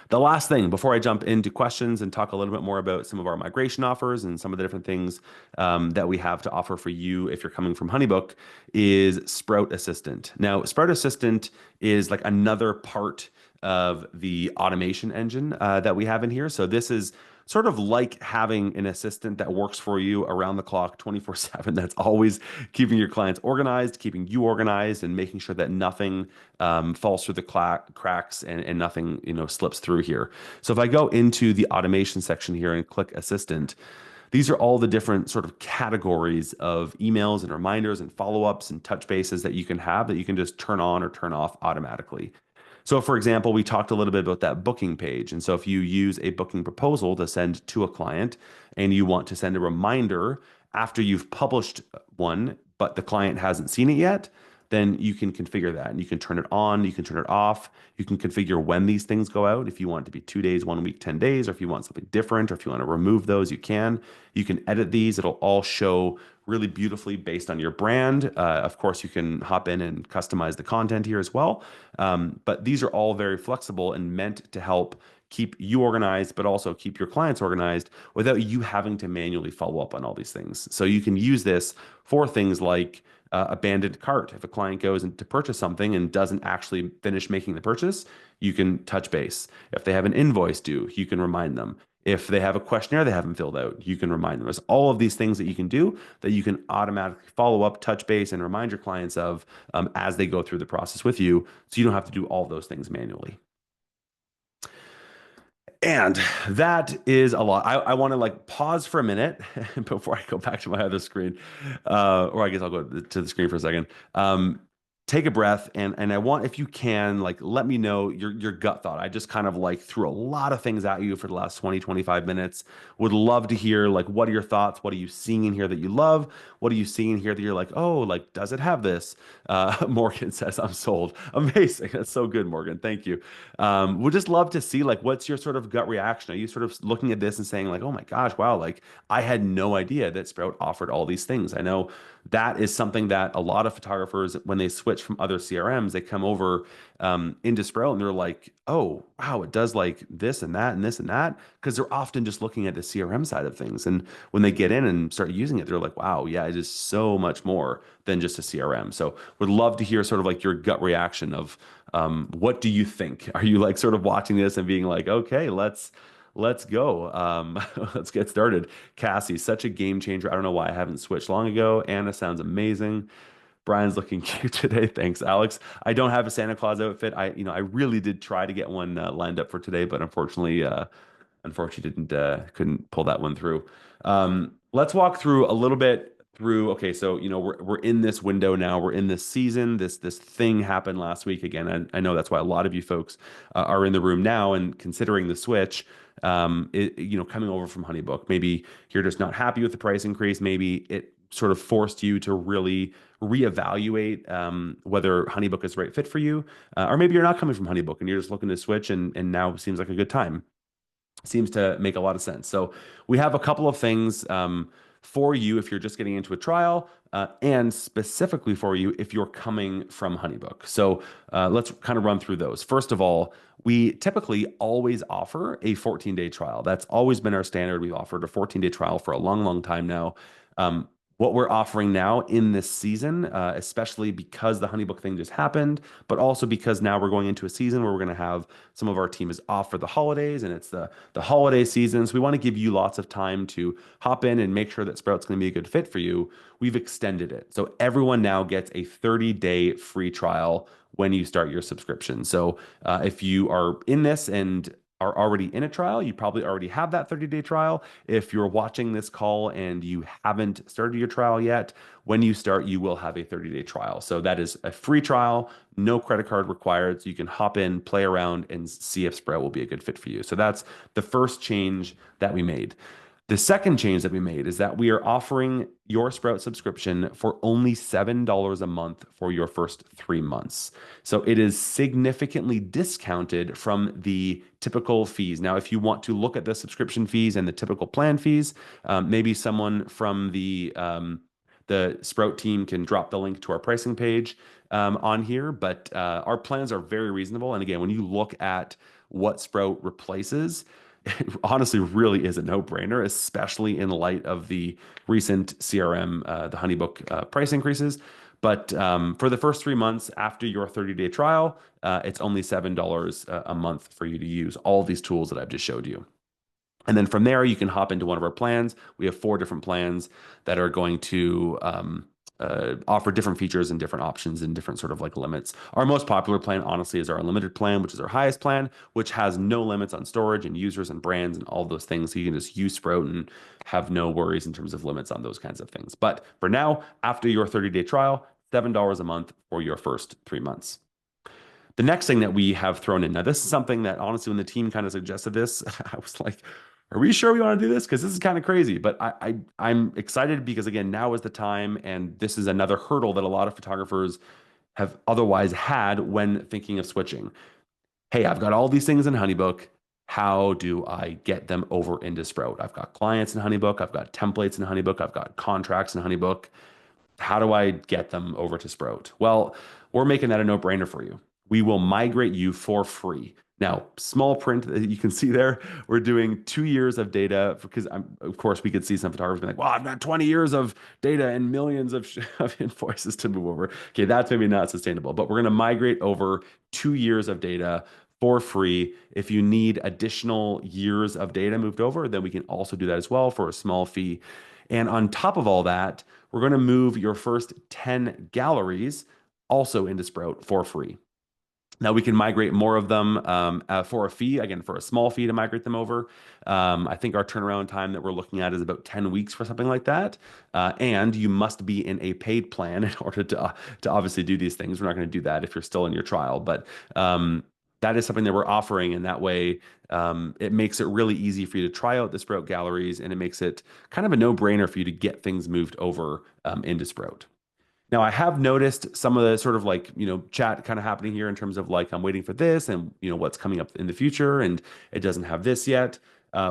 Speaker 1: The last thing before I jump into questions and talk a little bit more about some of our migration offers and some of the different things that we have to offer for you if you're coming from HoneyBook is Sprout Assistant. Now, Sprout Assistant is like another part of the automation engine that we have in here. So this is sort of like having an assistant that works for you around the clock, 24/7, that's always keeping your clients organized, keeping you organized, and making sure that nothing falls through the cracks, and nothing slips through here. So if I go into the automation section here and click Assistant, these are all the different sort of categories of emails and reminders and follow-ups and touch bases that you can have, that you can just turn on or turn off automatically. So for example, we talked a little bit about that booking page. And so if you use a booking proposal to send to a client and you want to send a reminder after you've published one, but the client hasn't seen it yet, then you can configure that, and you can turn it on, you can turn it off. You can configure when these things go out. If you want it to be 2 days, 1 week, 10 days, or if you want something different, or if you want to remove those, you can. You can edit these. It'll all show really beautifully based on your brand. Of course, you can hop in and customize the content here as well. But these are all very flexible and meant to help keep you organized, but also keep your clients organized without you having to manually follow up on all these things. So you can use this for things like abandoned cart. If a client goes to purchase something and doesn't actually finish making the purchase, you can touch base. If they have an invoice due, you can remind them. If they have a questionnaire they haven't filled out, you can remind them. There's all of these things that you can do that you can automatically follow up, touch base, and remind your clients of as they go through the process with you, so you don't have to do all those things manually. And that is a lot. I want to like pause for a minute before I go back to my other screen, or I guess I'll go to the screen for a second. Take a breath, and I want, if you can, like, let me know your gut thought. I just kind of like threw a lot of things at you for the last 20-25 minutes. Would love to hear, like, what are your thoughts? What are you seeing in here that you love? What are you seeing in here that you're like, oh, like, does it have this? Morgan says, I'm sold. Amazing. That's so good, Morgan. Thank you. Would just love to see, like, what's your sort of gut reaction? Are you sort of looking at this and saying, like, oh my gosh, wow, like, I had no idea that Sprout offered all these things. I know that is something that a lot of photographers, when they switch from other CRMs, they come over into Sprout and they're like, oh, wow, it does like this and that and this and that. Because they're often just looking at the CRM side of things. And when they get in and start using it, they're like, wow, yeah, it is so much more than just a CRM. So would love to hear sort of like your gut reaction of what do you think? Are you like sort of watching this and being like, okay, let's go. Let's get started. Cassie, such a game changer. I don't know why I haven't switched long ago. Anna sounds amazing. Brian's looking cute today. Thanks, Alex. I don't have a Santa Claus outfit. I really did try to get one lined up for today, but unfortunately couldn't pull that one through. Let's walk through a little bit
Speaker 3: through, okay, so we're in this window now, we're in this season, this thing happened last week again. I know that's why a lot of you folks are in the room now and considering the switch. Coming over from HoneyBook, maybe you're just not happy with the price increase. Maybe it sort of forced you to really reevaluate whether HoneyBook is the right fit for you, or maybe you're not coming from HoneyBook and you're just looking to switch, and now seems like a good time. Seems to make a lot of sense. So we have a couple of things for you if you're just getting into a trial, and specifically for you if you're coming from HoneyBook. So let's kind of run through those. First of all, we typically always offer a 14-day trial. That's always been our standard. We've offered a 14-day trial for a long, long time now. What we're offering now in this season, especially because the HoneyBook thing just happened, but also because now we're going into a season where we're going to have some of our team is off for the holidays, and it's the holiday season. So we want to give you lots of time to hop in and make sure that Sprout's going to be a good fit for you. We've extended it. So everyone now gets a 30-day free trial when you start your subscription. So if you are in this and are already in a trial, you probably already have that 30-day trial. If you're watching this call and you haven't started your trial yet, when you start, you will have a 30-day trial. So that is a free trial, no credit card required. So you can hop in, play around, and see if Sprout will be a good fit for you. So that's the first change that we made. The second change that we made is that we are offering your Sprout subscription for only $7 a month for your first 3 months. So it is significantly discounted from the typical fees. Now, if you want to look at the subscription fees and the typical plan fees, maybe someone from the Sprout team can drop the link to our pricing page on here. But our plans are very reasonable. And again, when you look at what Sprout replaces, it honestly really is a no-brainer, especially in light of the recent CRM, the HoneyBook price increases. But for the first 3 months after your 30-day trial, it's only $7 a month for you to use all these tools that I've just showed you. And then from there, you can hop into one of our plans. We have 4 different plans that are going to offer different features and different options and different sort of like limits. Our most popular plan, honestly, is our unlimited plan, which is our highest plan, which has no limits on storage and users and brands and all those things. So you can just use Sprout and have no worries in terms of limits on those kinds of things. But for now, after your 30-day trial, $7 a month for your first 3 months. The next thing that we have thrown in, now this is something that honestly, when the team kind of suggested this, I was like, are we sure we want to do this? Because this is kind of crazy. But I'm excited because, again, now is the time. And this is another hurdle that a lot of photographers have otherwise had when thinking of switching. Hey, I've got all these things in HoneyBook. How do I get them over into Sprout? I've got clients in HoneyBook. I've got templates in HoneyBook. I've got contracts in HoneyBook. How do I get them over to Sprout? Well, we're making that a no-brainer for you. We will migrate you for free. Now, small print that you can see there, we're doing 2 years of data because of course we could see some photographers being like, well, I've got 20 years of data and millions of invoices to move over. Okay, that's maybe not sustainable, but we're going to migrate over 2 years of data for free. If you need additional years of data moved over, then we can also do that as well for a small fee. And on top of all that, we're going to move your first 10 galleries also into Sprout for free. Now we can migrate more of them for a fee, again, for a small fee to migrate them over. I think our turnaround time that we're looking at is about 10 weeks for something like that. And you must be in a paid plan in order to obviously do these things. We're not going to do that if you're still in your trial, but that is something that we're offering. And that way it makes it really easy for you to try out the Sprout galleries, and it makes it kind of a no-brainer for you to get things moved over into Sprout. Now, I have noticed some of the sort of like, chat kind of happening here in terms of like, I'm waiting for this and, what's coming up in the future, and it doesn't have this yet.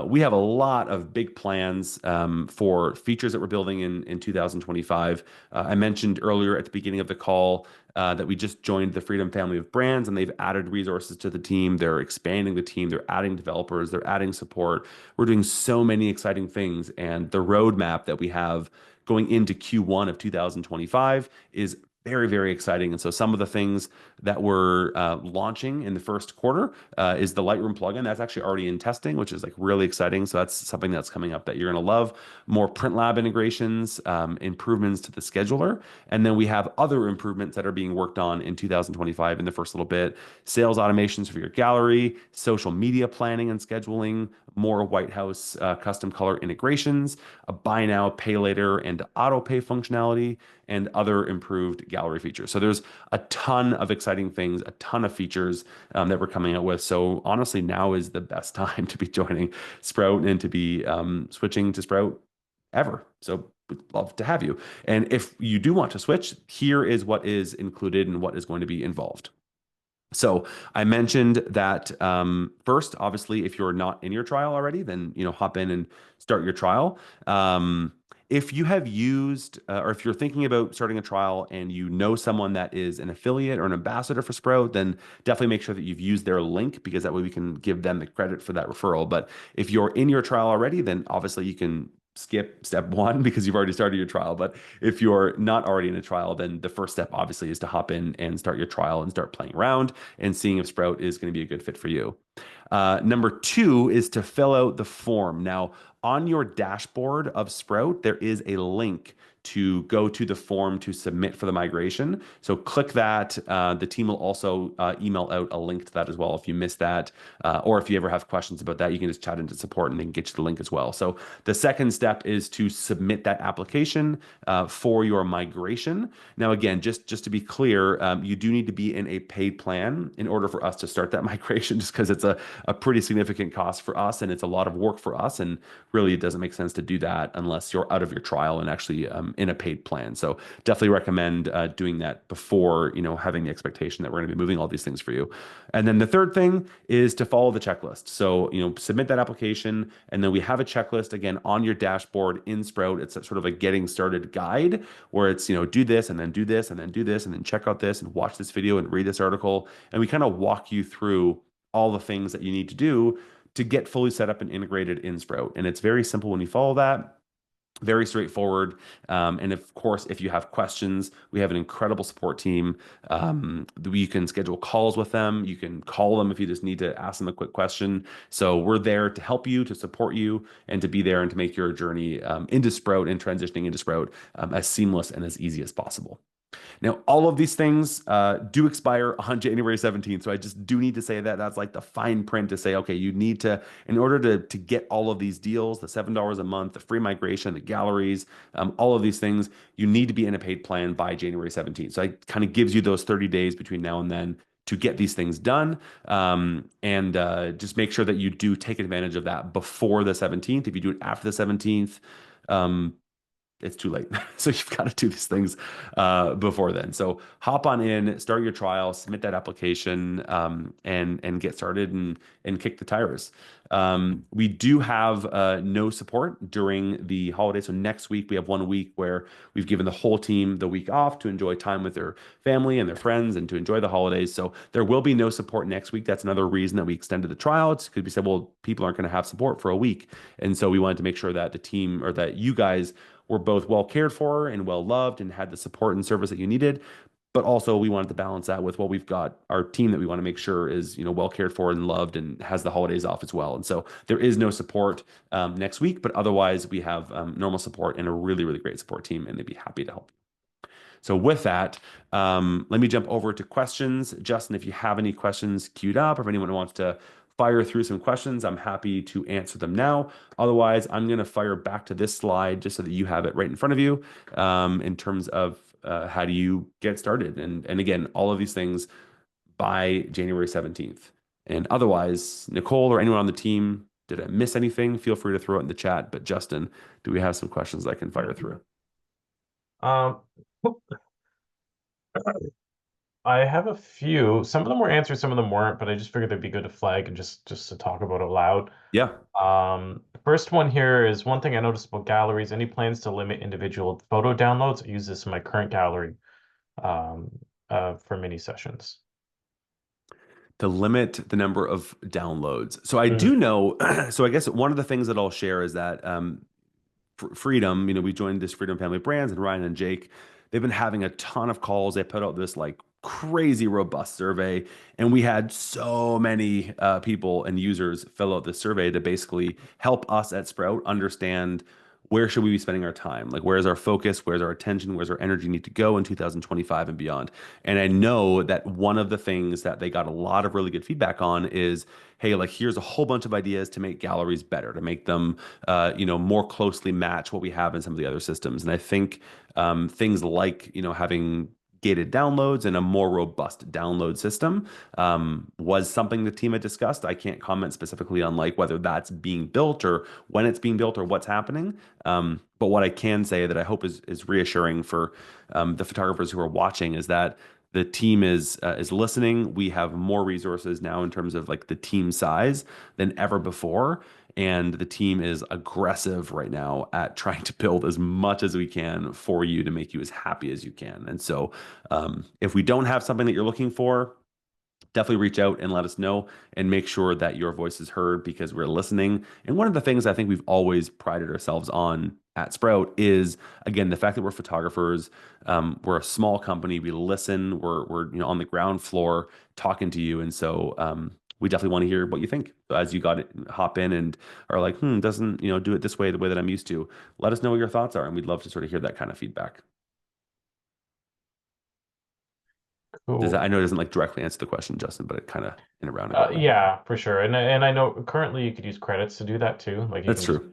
Speaker 3: We have a lot of big plans for features that we're building in 2025. I mentioned earlier at the beginning of the call that we just joined the Freedom family of brands, and they've added resources to the team. They're expanding the team. They're adding developers. They're adding support. We're doing so many exciting things, and the roadmap that we have going into Q1 of 2025 is very, very exciting. And so some of the things that we're launching in the first quarter is the Lightroom plugin. That's actually already in testing, which is like really exciting. So that's something that's coming up that you're going to love. More print lab integrations, improvements to the scheduler. And then we have other improvements that are being worked on in 2025 in the first little bit. Sales automations for your gallery, social media planning and scheduling, more White House custom color integrations, a buy now, pay later, and auto pay functionality, and other improved gallery features. So there's a ton of exciting things, a ton of features that we're coming out with. So honestly, now is the best time to be joining Sprout and to be switching to Sprout ever. So we'd love to have you. And if you do want to switch, here is what is included and what is going to be involved. So I mentioned that first, obviously, if you're not in your trial already, then hop in and start your trial. If you have used, or if you're thinking about starting a trial and you know someone that is an affiliate or an ambassador for Sprout, then definitely make sure that you've used their link, because that way we can give them the credit for that referral. But if you're in your trial already, then obviously you can skip step one because you've already started your trial. But if you're not already in a trial, then the first step obviously is to hop in and start your trial and start playing around and seeing if Sprout is going to be a good fit for you. Number two is to fill out the form. Now, on your dashboard of Sprout, there is a link to go to the form to submit for the migration. So click that. The team will also email out a link to that as well if you missed that. Or if you ever have questions about that, you can just chat into support and they can get you the link as well. So the second step is to submit that application for your migration. Now, again, just to be clear, you do need to be in a paid plan in order for us to start that migration, just because it's a pretty significant cost for us and it's a lot of work for us. And really, it doesn't make sense to do that unless you're out of your trial and actually in a paid plan. So definitely recommend doing that before, having the expectation that we're going to be moving all these things for you. And then the third thing is to follow the checklist. So, submit that application, and then we have a checklist again on your dashboard in Sprout. It's sort of a getting started guide where it's, do this and then do this and then do this and then check out this and watch this video and read this article. And we kind of walk you through all the things that you need to do to get fully set up and integrated in Sprout. And it's very simple when you follow that. Very straightforward. And of course, if you have questions, we have an incredible support team. You can schedule calls with them. You can call them if you just need to ask them a quick question. So we're there to help you, to support you, and to be there and to make your journey into Sprout and transitioning into Sprout as seamless and as easy as possible. Now, all of these things do expire on January 17th. So I just do need to say that that's like the fine print to say, okay, you need to, in order to get all of these deals, the $7 a month, the free migration, the galleries, all of these things, you need to be in a paid plan by January 17th. So it kind of gives you those 30 days between now and then to get these things done. And just make sure that you do take advantage of that before the 17th. If you do it after the 17th, it's too late. So you've got to do these things before then. So hop on in, start your trial, submit that application, and get started and kick the tires. We do have no support during the holidays. So next week, we have 1 week where we've given the whole team the week off to enjoy time with their family and their friends and to enjoy the holidays. So there will be no support next week. That's another reason that we extended the trial. It's because we said, well, people aren't going to have support for a week. And so we wanted to make sure that the team, or that you guys, were both well cared for and well loved and had the support and service that you needed. But also we wanted to balance that with what we've got, our team that we want to make sure is, well cared for and loved and has the holidays off as well. And so there is no support next week, but otherwise we have normal support and a really, really great support team, and they'd be happy to help. So with that, let me jump over to questions. Justin, if you have any questions queued up, or if anyone wants to fire through some questions, I'm happy to answer them now. Otherwise, I'm going to fire back to this slide just so that you have it right in front of you in terms of how do you get started. And again, all of these things by January 17th. And otherwise, Nicole or anyone on the team, did I miss anything? Feel free to throw it in the chat. But Justin, do we have some questions I can fire through?
Speaker 2: I have a few. Some of them were answered, some of them weren't, but I just figured they'd be good to flag and just to talk about it loud.
Speaker 3: Yeah.
Speaker 2: The first one here is, one thing I noticed about galleries: any plans to limit individual photo downloads? I use this in my current gallery for mini sessions.
Speaker 3: To limit the number of downloads. So I do know, so I guess one of the things that I'll share is that Freedom, we joined this Freedom Family Brands, and Ryan and Jake, They've been having a ton of calls. They put out this like crazy robust survey, and we had so many people and users fill out this survey to basically help us at Sprout understand where should we be spending our time? Like, where's our focus? Where's our attention? Where's our energy need to go in 2025 and beyond? And I know that one of the things that they got a lot of really good feedback on is, hey, like here's a whole bunch of ideas to make galleries better, to make them, more closely match what we have in some of the other systems. And I think things like, having gated downloads and a more robust download system was something the team had discussed. I can't comment specifically on like whether that's being built or when it's being built or what's happening. But what I can say that I hope is reassuring for the photographers who are watching is that the team is listening. We have more resources now in terms of like the team size than ever before. And the team is aggressive right now at trying to build as much as we can for you to make you as happy as you can. And so if we don't have something that you're looking for, definitely reach out and let us know and make sure that your voice is heard because we're listening. And one of the things I think we've always prided ourselves on at Sprout is, again, the fact that we're photographers. We're a small company. We listen. We're on the ground floor talking to you. And so we definitely want to hear what you think as you hop in and are like, doesn't, do it this way, the way that I'm used to. Let us know what your thoughts are. And we'd love to sort of hear that kind of feedback.
Speaker 2: Cool.
Speaker 3: I know it doesn't like directly answer the question, Justin, but it kind of in a roundabout way.
Speaker 2: Yeah, for sure. And I know currently you could use credits to do that too. Like you
Speaker 3: That's
Speaker 2: can just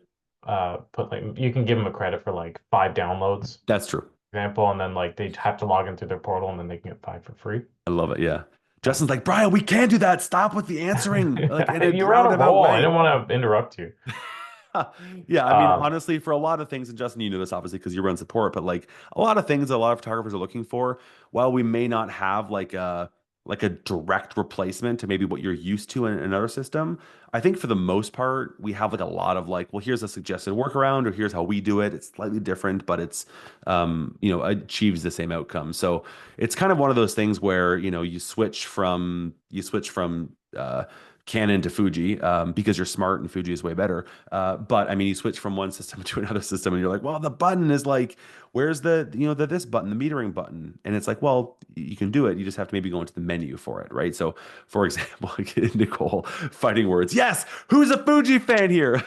Speaker 3: true.
Speaker 2: put like you can give them a credit for like 5 downloads,
Speaker 3: That's true.
Speaker 2: for example, and then like they have to log into their portal and then they can get 5 for free.
Speaker 3: I love it. Yeah.
Speaker 2: Yeah.
Speaker 3: Justin's like, Brian, we can't do that. Stop with the answering like in a
Speaker 2: You were on a
Speaker 3: roundabout
Speaker 2: roll. I
Speaker 3: way.
Speaker 2: didn't want to interrupt you.
Speaker 3: Yeah, I mean,
Speaker 2: Um,
Speaker 3: honestly, for a lot of things, and Justin, you know this obviously because you run support, but like a lot of things a lot of photographers are looking for, while we may not have like a direct replacement to maybe what you're used to in another system, I think for the most part, we have like a lot of like, well, here's a suggested workaround, or here's how we do it. It's slightly different, but it's achieves the same outcome. So it's kind of one of those things where, you switch from Canon to Fuji because you're smart and Fuji is way better. But I mean, you switch from one system to another system, and you're like, well, the button is like, where's the this button, the metering button, and it's like, well, you can do it. You just have to maybe go into the menu for it, right? So, for example, Nicole, fighting words. Yes, who's a Fuji fan here?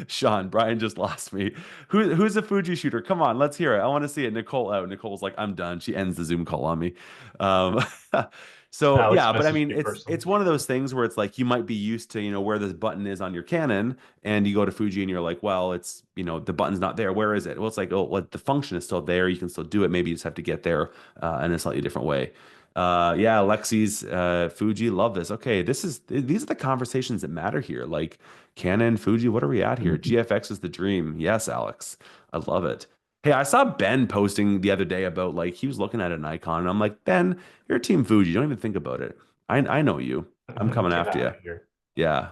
Speaker 3: Sean, Brian just lost me. Who's a Fuji shooter? Come on, let's hear it. I want to see it. Nicole out. Nicole's like, I'm done. She ends the Zoom call on me. Um, so
Speaker 2: Alex
Speaker 3: yeah, but I
Speaker 2: messaged
Speaker 3: mean,
Speaker 2: me
Speaker 3: it's
Speaker 2: personally.
Speaker 3: one of those things where it's like you might be used to where this button is on your Canon, and you go to Fuji and you're like, well, it's the button's not there. Where is it? Well, it's like, oh, well, the function is still there. You can still do it. Maybe you just have to get there in a slightly different way. Yeah, Lexi's Fuji, love this. Okay, these are the conversations that matter here. Like Canon, Fuji, what are we at here? GFX is the dream. Yes, Alex, I love it. Hey, I saw Ben posting the other day about like he was looking at an icon, and I'm like, Ben, you're Team Fuji. Don't even think about it. I know you. I'm coming
Speaker 2: Get
Speaker 3: after
Speaker 2: out
Speaker 3: you.
Speaker 2: of here.
Speaker 3: Yeah.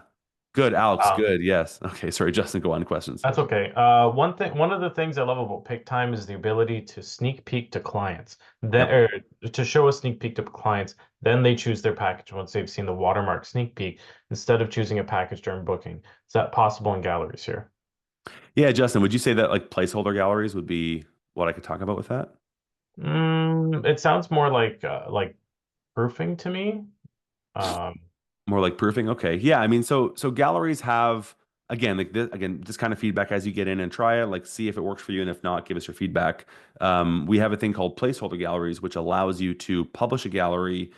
Speaker 3: Good, Alex.
Speaker 2: Um,
Speaker 3: Good. Yes. Okay. Sorry, Justin. Go on. Questions.
Speaker 2: That's okay. One of the things I love about Pick Time is the ability to sneak peek to clients, then
Speaker 3: Yep.
Speaker 2: or to show a sneak peek to clients. Then they choose their package once they've seen the watermark sneak peek, instead of choosing a package during booking. Is that possible in galleries here?
Speaker 3: Yeah, Justin. Would you say that like placeholder galleries would be what I could talk about with that?
Speaker 2: It sounds more like proofing to me. Um,
Speaker 3: More like proofing. Okay. Yeah. I mean, so galleries have this kind of feedback as you get in and try it, like see if it works for you, and if not, give us your feedback. We have a thing called placeholder galleries, which allows you to publish a gallery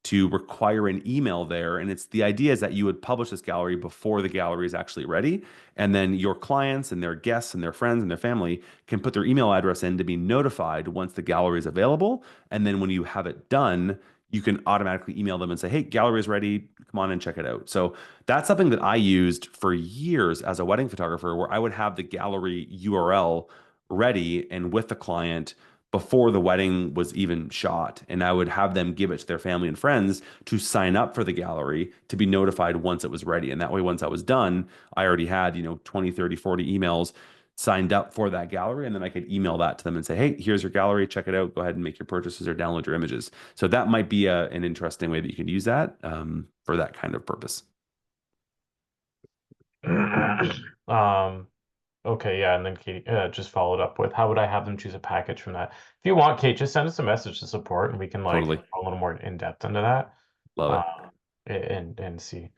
Speaker 3: to require an email there. And it's the idea is that you would publish this gallery before the gallery is actually ready. And then your clients and their guests and their friends and their family can put their email address in to be notified once the gallery is available. And then when you have it done, you can automatically email them and say, hey, gallery is ready. Come on and check it out. So that's something that I used for years as a wedding photographer, where I would have the gallery URL ready and with the client before the wedding was even shot. And I would have them give it to their family and friends to sign up for the gallery to be notified once it was ready. And that way, once I was done, I already had, 20, 30, 40 emails signed up for that gallery. And then I could email that to them and say, hey, here's your gallery. Check it out. Go ahead and make your purchases or download your images. So that might be an interesting way that you can use that for that kind of purpose.
Speaker 2: um, Okay, yeah, and then Kate just followed up with, how would I have them choose a package from that? If you want, Kate, just send us a message to support, and we can like
Speaker 3: Totally.
Speaker 2: go a little more in depth into that,
Speaker 3: Love it.
Speaker 2: and see.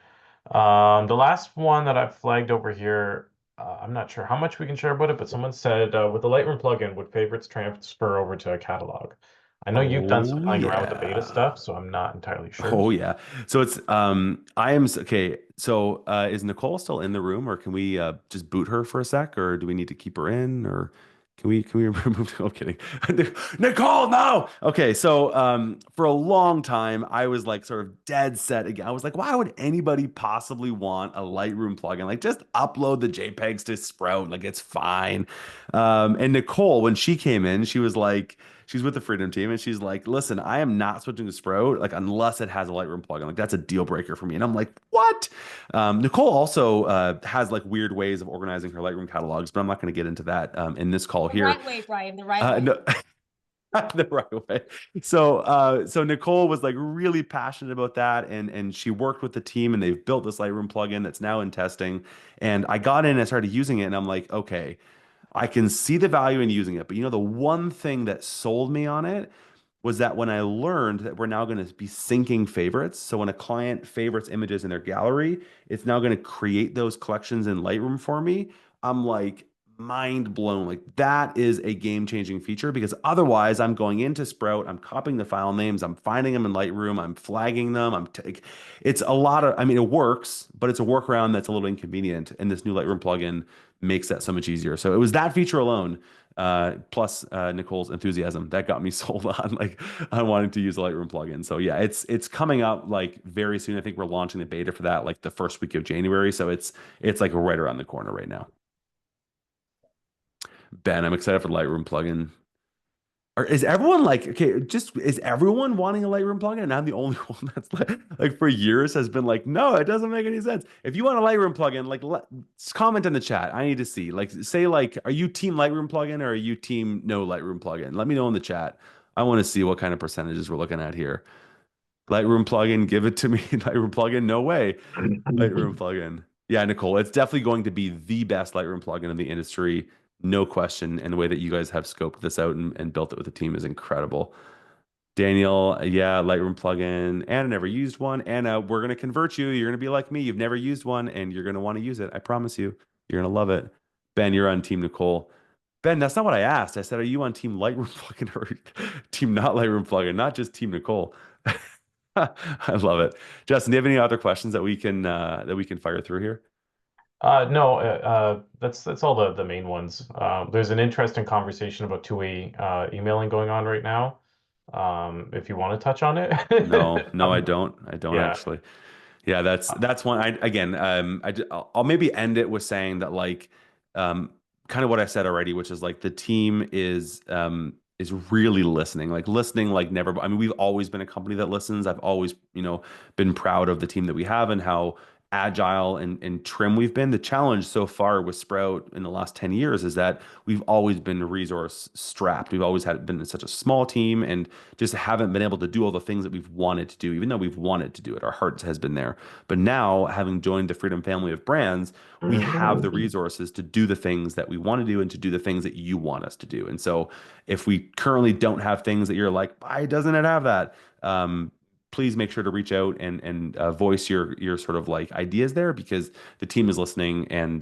Speaker 2: The last one that I've flagged over here, I'm not sure how much we can share about it, but someone said with the Lightroom plugin, would favorites transfer over to a catalog? I know you've done some
Speaker 3: Oh
Speaker 2: playing around with the beta
Speaker 3: yeah.
Speaker 2: stuff, so I'm not entirely sure.
Speaker 3: Oh yeah. So it's okay. So is Nicole still in the room, or can we just boot her for a sec, or do we need to keep her in, or can we remove? I'm kidding. Nicole, no. Okay. So for a long time I was like sort of dead set again. I was like, why would anybody possibly want a Lightroom plugin? Like just upload the JPEGs to Sprout. Like it's fine. And Nicole, when she came in, she was like, she's with the Freedom team, and she's like, listen, I am not switching to Sprout, like unless it has a Lightroom plugin. Like that's a deal breaker for me. And I'm like, what? Nicole also has like weird ways of organizing her Lightroom catalogs, but I'm not going to get into that in this call
Speaker 4: The
Speaker 3: here.
Speaker 4: right way, Brian, the right way.
Speaker 3: No, the right way. So Nicole was like really passionate about that, and she worked with the team, and they've built this Lightroom plugin that's now in testing. And I got in and started using it, and I'm like, okay, I can see the value in using it. But the one thing that sold me on it was that when I learned that we're now going to be syncing favorites. So when a client favorites images in their gallery, it's now going to create those collections in Lightroom for me. I'm like mind blown. Like that is a game-changing feature, because otherwise I'm going into Sprout, I'm copying the file names, I'm finding them in Lightroom, I'm flagging them. It's a lot of, I mean, it works, but it's a workaround that's a little inconvenient. And this new Lightroom plugin makes that so much easier. So it was that feature alone, plus Nicole's enthusiasm, that got me sold on like on wanting to use the Lightroom plugin. So yeah, it's coming up like very soon. I think we're launching the beta for that like the first week of January. So it's like right around the corner right now. Ben, I'm excited for the Lightroom plugin. Or is everyone like, okay, just is everyone wanting a Lightroom plugin? And I'm the only one that's like for years has been like, no, it doesn't make any sense. If you want a Lightroom plugin, like comment in the chat. I need to see. Like, say, like, are you team Lightroom plugin, or are you team no Lightroom plugin? Let me know in the chat. I want to see what kind of percentages we're looking at here. Lightroom plugin, give it to me. Lightroom plugin, no way. Lightroom plugin. Yeah, Nicole, it's definitely going to be the best Lightroom plugin in the industry, no question. And the way that you guys have scoped this out and built it with the team is incredible. Daniel, yeah, Lightroom plugin. Anna never used one. Anna, we're going to convert you. You're going to be like me. You've never used one, and you're going to want to use it. I promise you. You're going to love it. Ben, you're on Team Nicole. Ben, that's not what I asked. I said, are you on Team Lightroom plugin or Team not Lightroom plugin? Not just Team Nicole. I love it. Justin, do you have any other questions that we can fire through here?
Speaker 2: No, that's all the main ones. There's an interesting conversation about two-way emailing going on right now. If you want to touch on it.
Speaker 3: No, I don't. I don't
Speaker 2: Yeah.
Speaker 3: actually. Yeah, that's one. I'll maybe end it with saying that like, kind of what I said already, which is like the team is really listening, like never. I mean, we've always been a company that listens. I've always, been proud of the team that we have and how agile and trim we've been. The challenge so far with Sprout in the last 10 years is that we've always been resource strapped. We've always been such a small team and just haven't been able to do all the things that we've wanted to do, even though we've wanted to do it. Our heart has been there. But now, having joined the Freedom family of brands, we have the resources to do the things that we want to do and to do the things that you want us to do. And so if we currently don't have things that you're like, why doesn't it have that? Please make sure to reach out and voice your sort of like ideas there, because the team is listening, and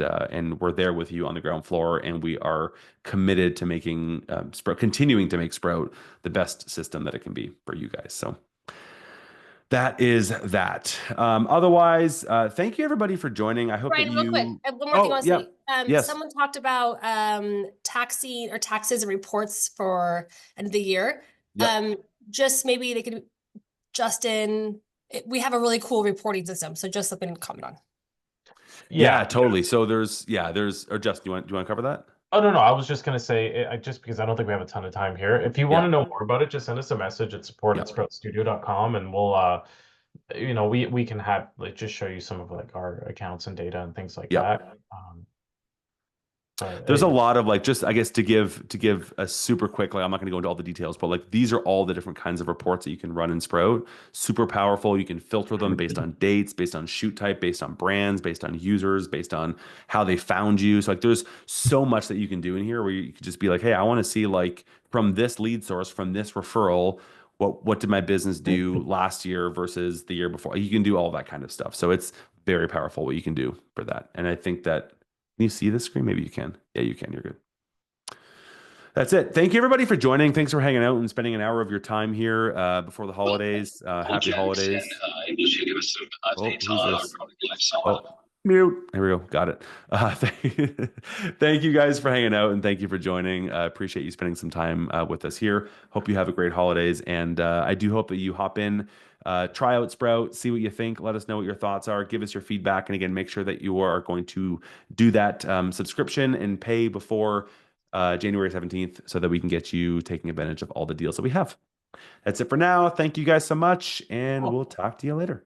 Speaker 3: we're there with you on the ground floor, and we are committed to making Sprout, continuing to make Sprout the best system that it can be for you guys. So that is that. Otherwise, thank you everybody for joining. I hope
Speaker 4: Brian,
Speaker 3: that
Speaker 4: real quick,
Speaker 3: you.
Speaker 4: one more thing I want to
Speaker 3: yeah.
Speaker 4: say.
Speaker 3: Yes.
Speaker 4: Someone talked about taxing or taxes and reports for end of the year.
Speaker 3: Yep.
Speaker 4: Just maybe they could, Justin, we have a really cool reporting system, so just something to comment on.
Speaker 3: Yeah, totally. So or Justin, do you want to cover that?
Speaker 2: Oh, no, I was just going to say, just because I don't think we have a ton of time here. If you want to know more about it, just send us a message at support@sproutstudio.com, and we'll, we can have like just show you some of like our accounts and data and things like that. But
Speaker 3: There's a
Speaker 2: hey,
Speaker 3: lot of like, just I guess to give a super quick, like I'm not going to go into all the details, but like these are all the different kinds of reports that you can run in Sprout. Super powerful. You can filter them based on dates, based on shoot type, based on brands, based on users, based on how they found you. So like there's so much that you can do in here where you could just be like, hey, I want to see like from this lead source, from this referral, what did my business do last year versus the year before? You can do all that kind of stuff. So it's very powerful what you can do for that. And I think that, can you see the screen? Maybe you can. Yeah, you can. You're good. That's it. Thank you everybody for joining. Thanks for hanging out and spending an hour of your time here before the holidays. Happy holidays. Oh, who's this? Oh, mute. There we go. Got it. Thank you guys for hanging out and thank you for joining. Appreciate you spending some time with us here. Hope you have a great holidays. And I do hope that you hop in, try out Sprout, see what you think. Let us know what your thoughts are. Give us your feedback. And again, make sure that you are going to do that subscription and pay before January 17th so that we can get you taking advantage of all the deals that we have. That's it for now. Thank you guys so much. And we'll talk to you later.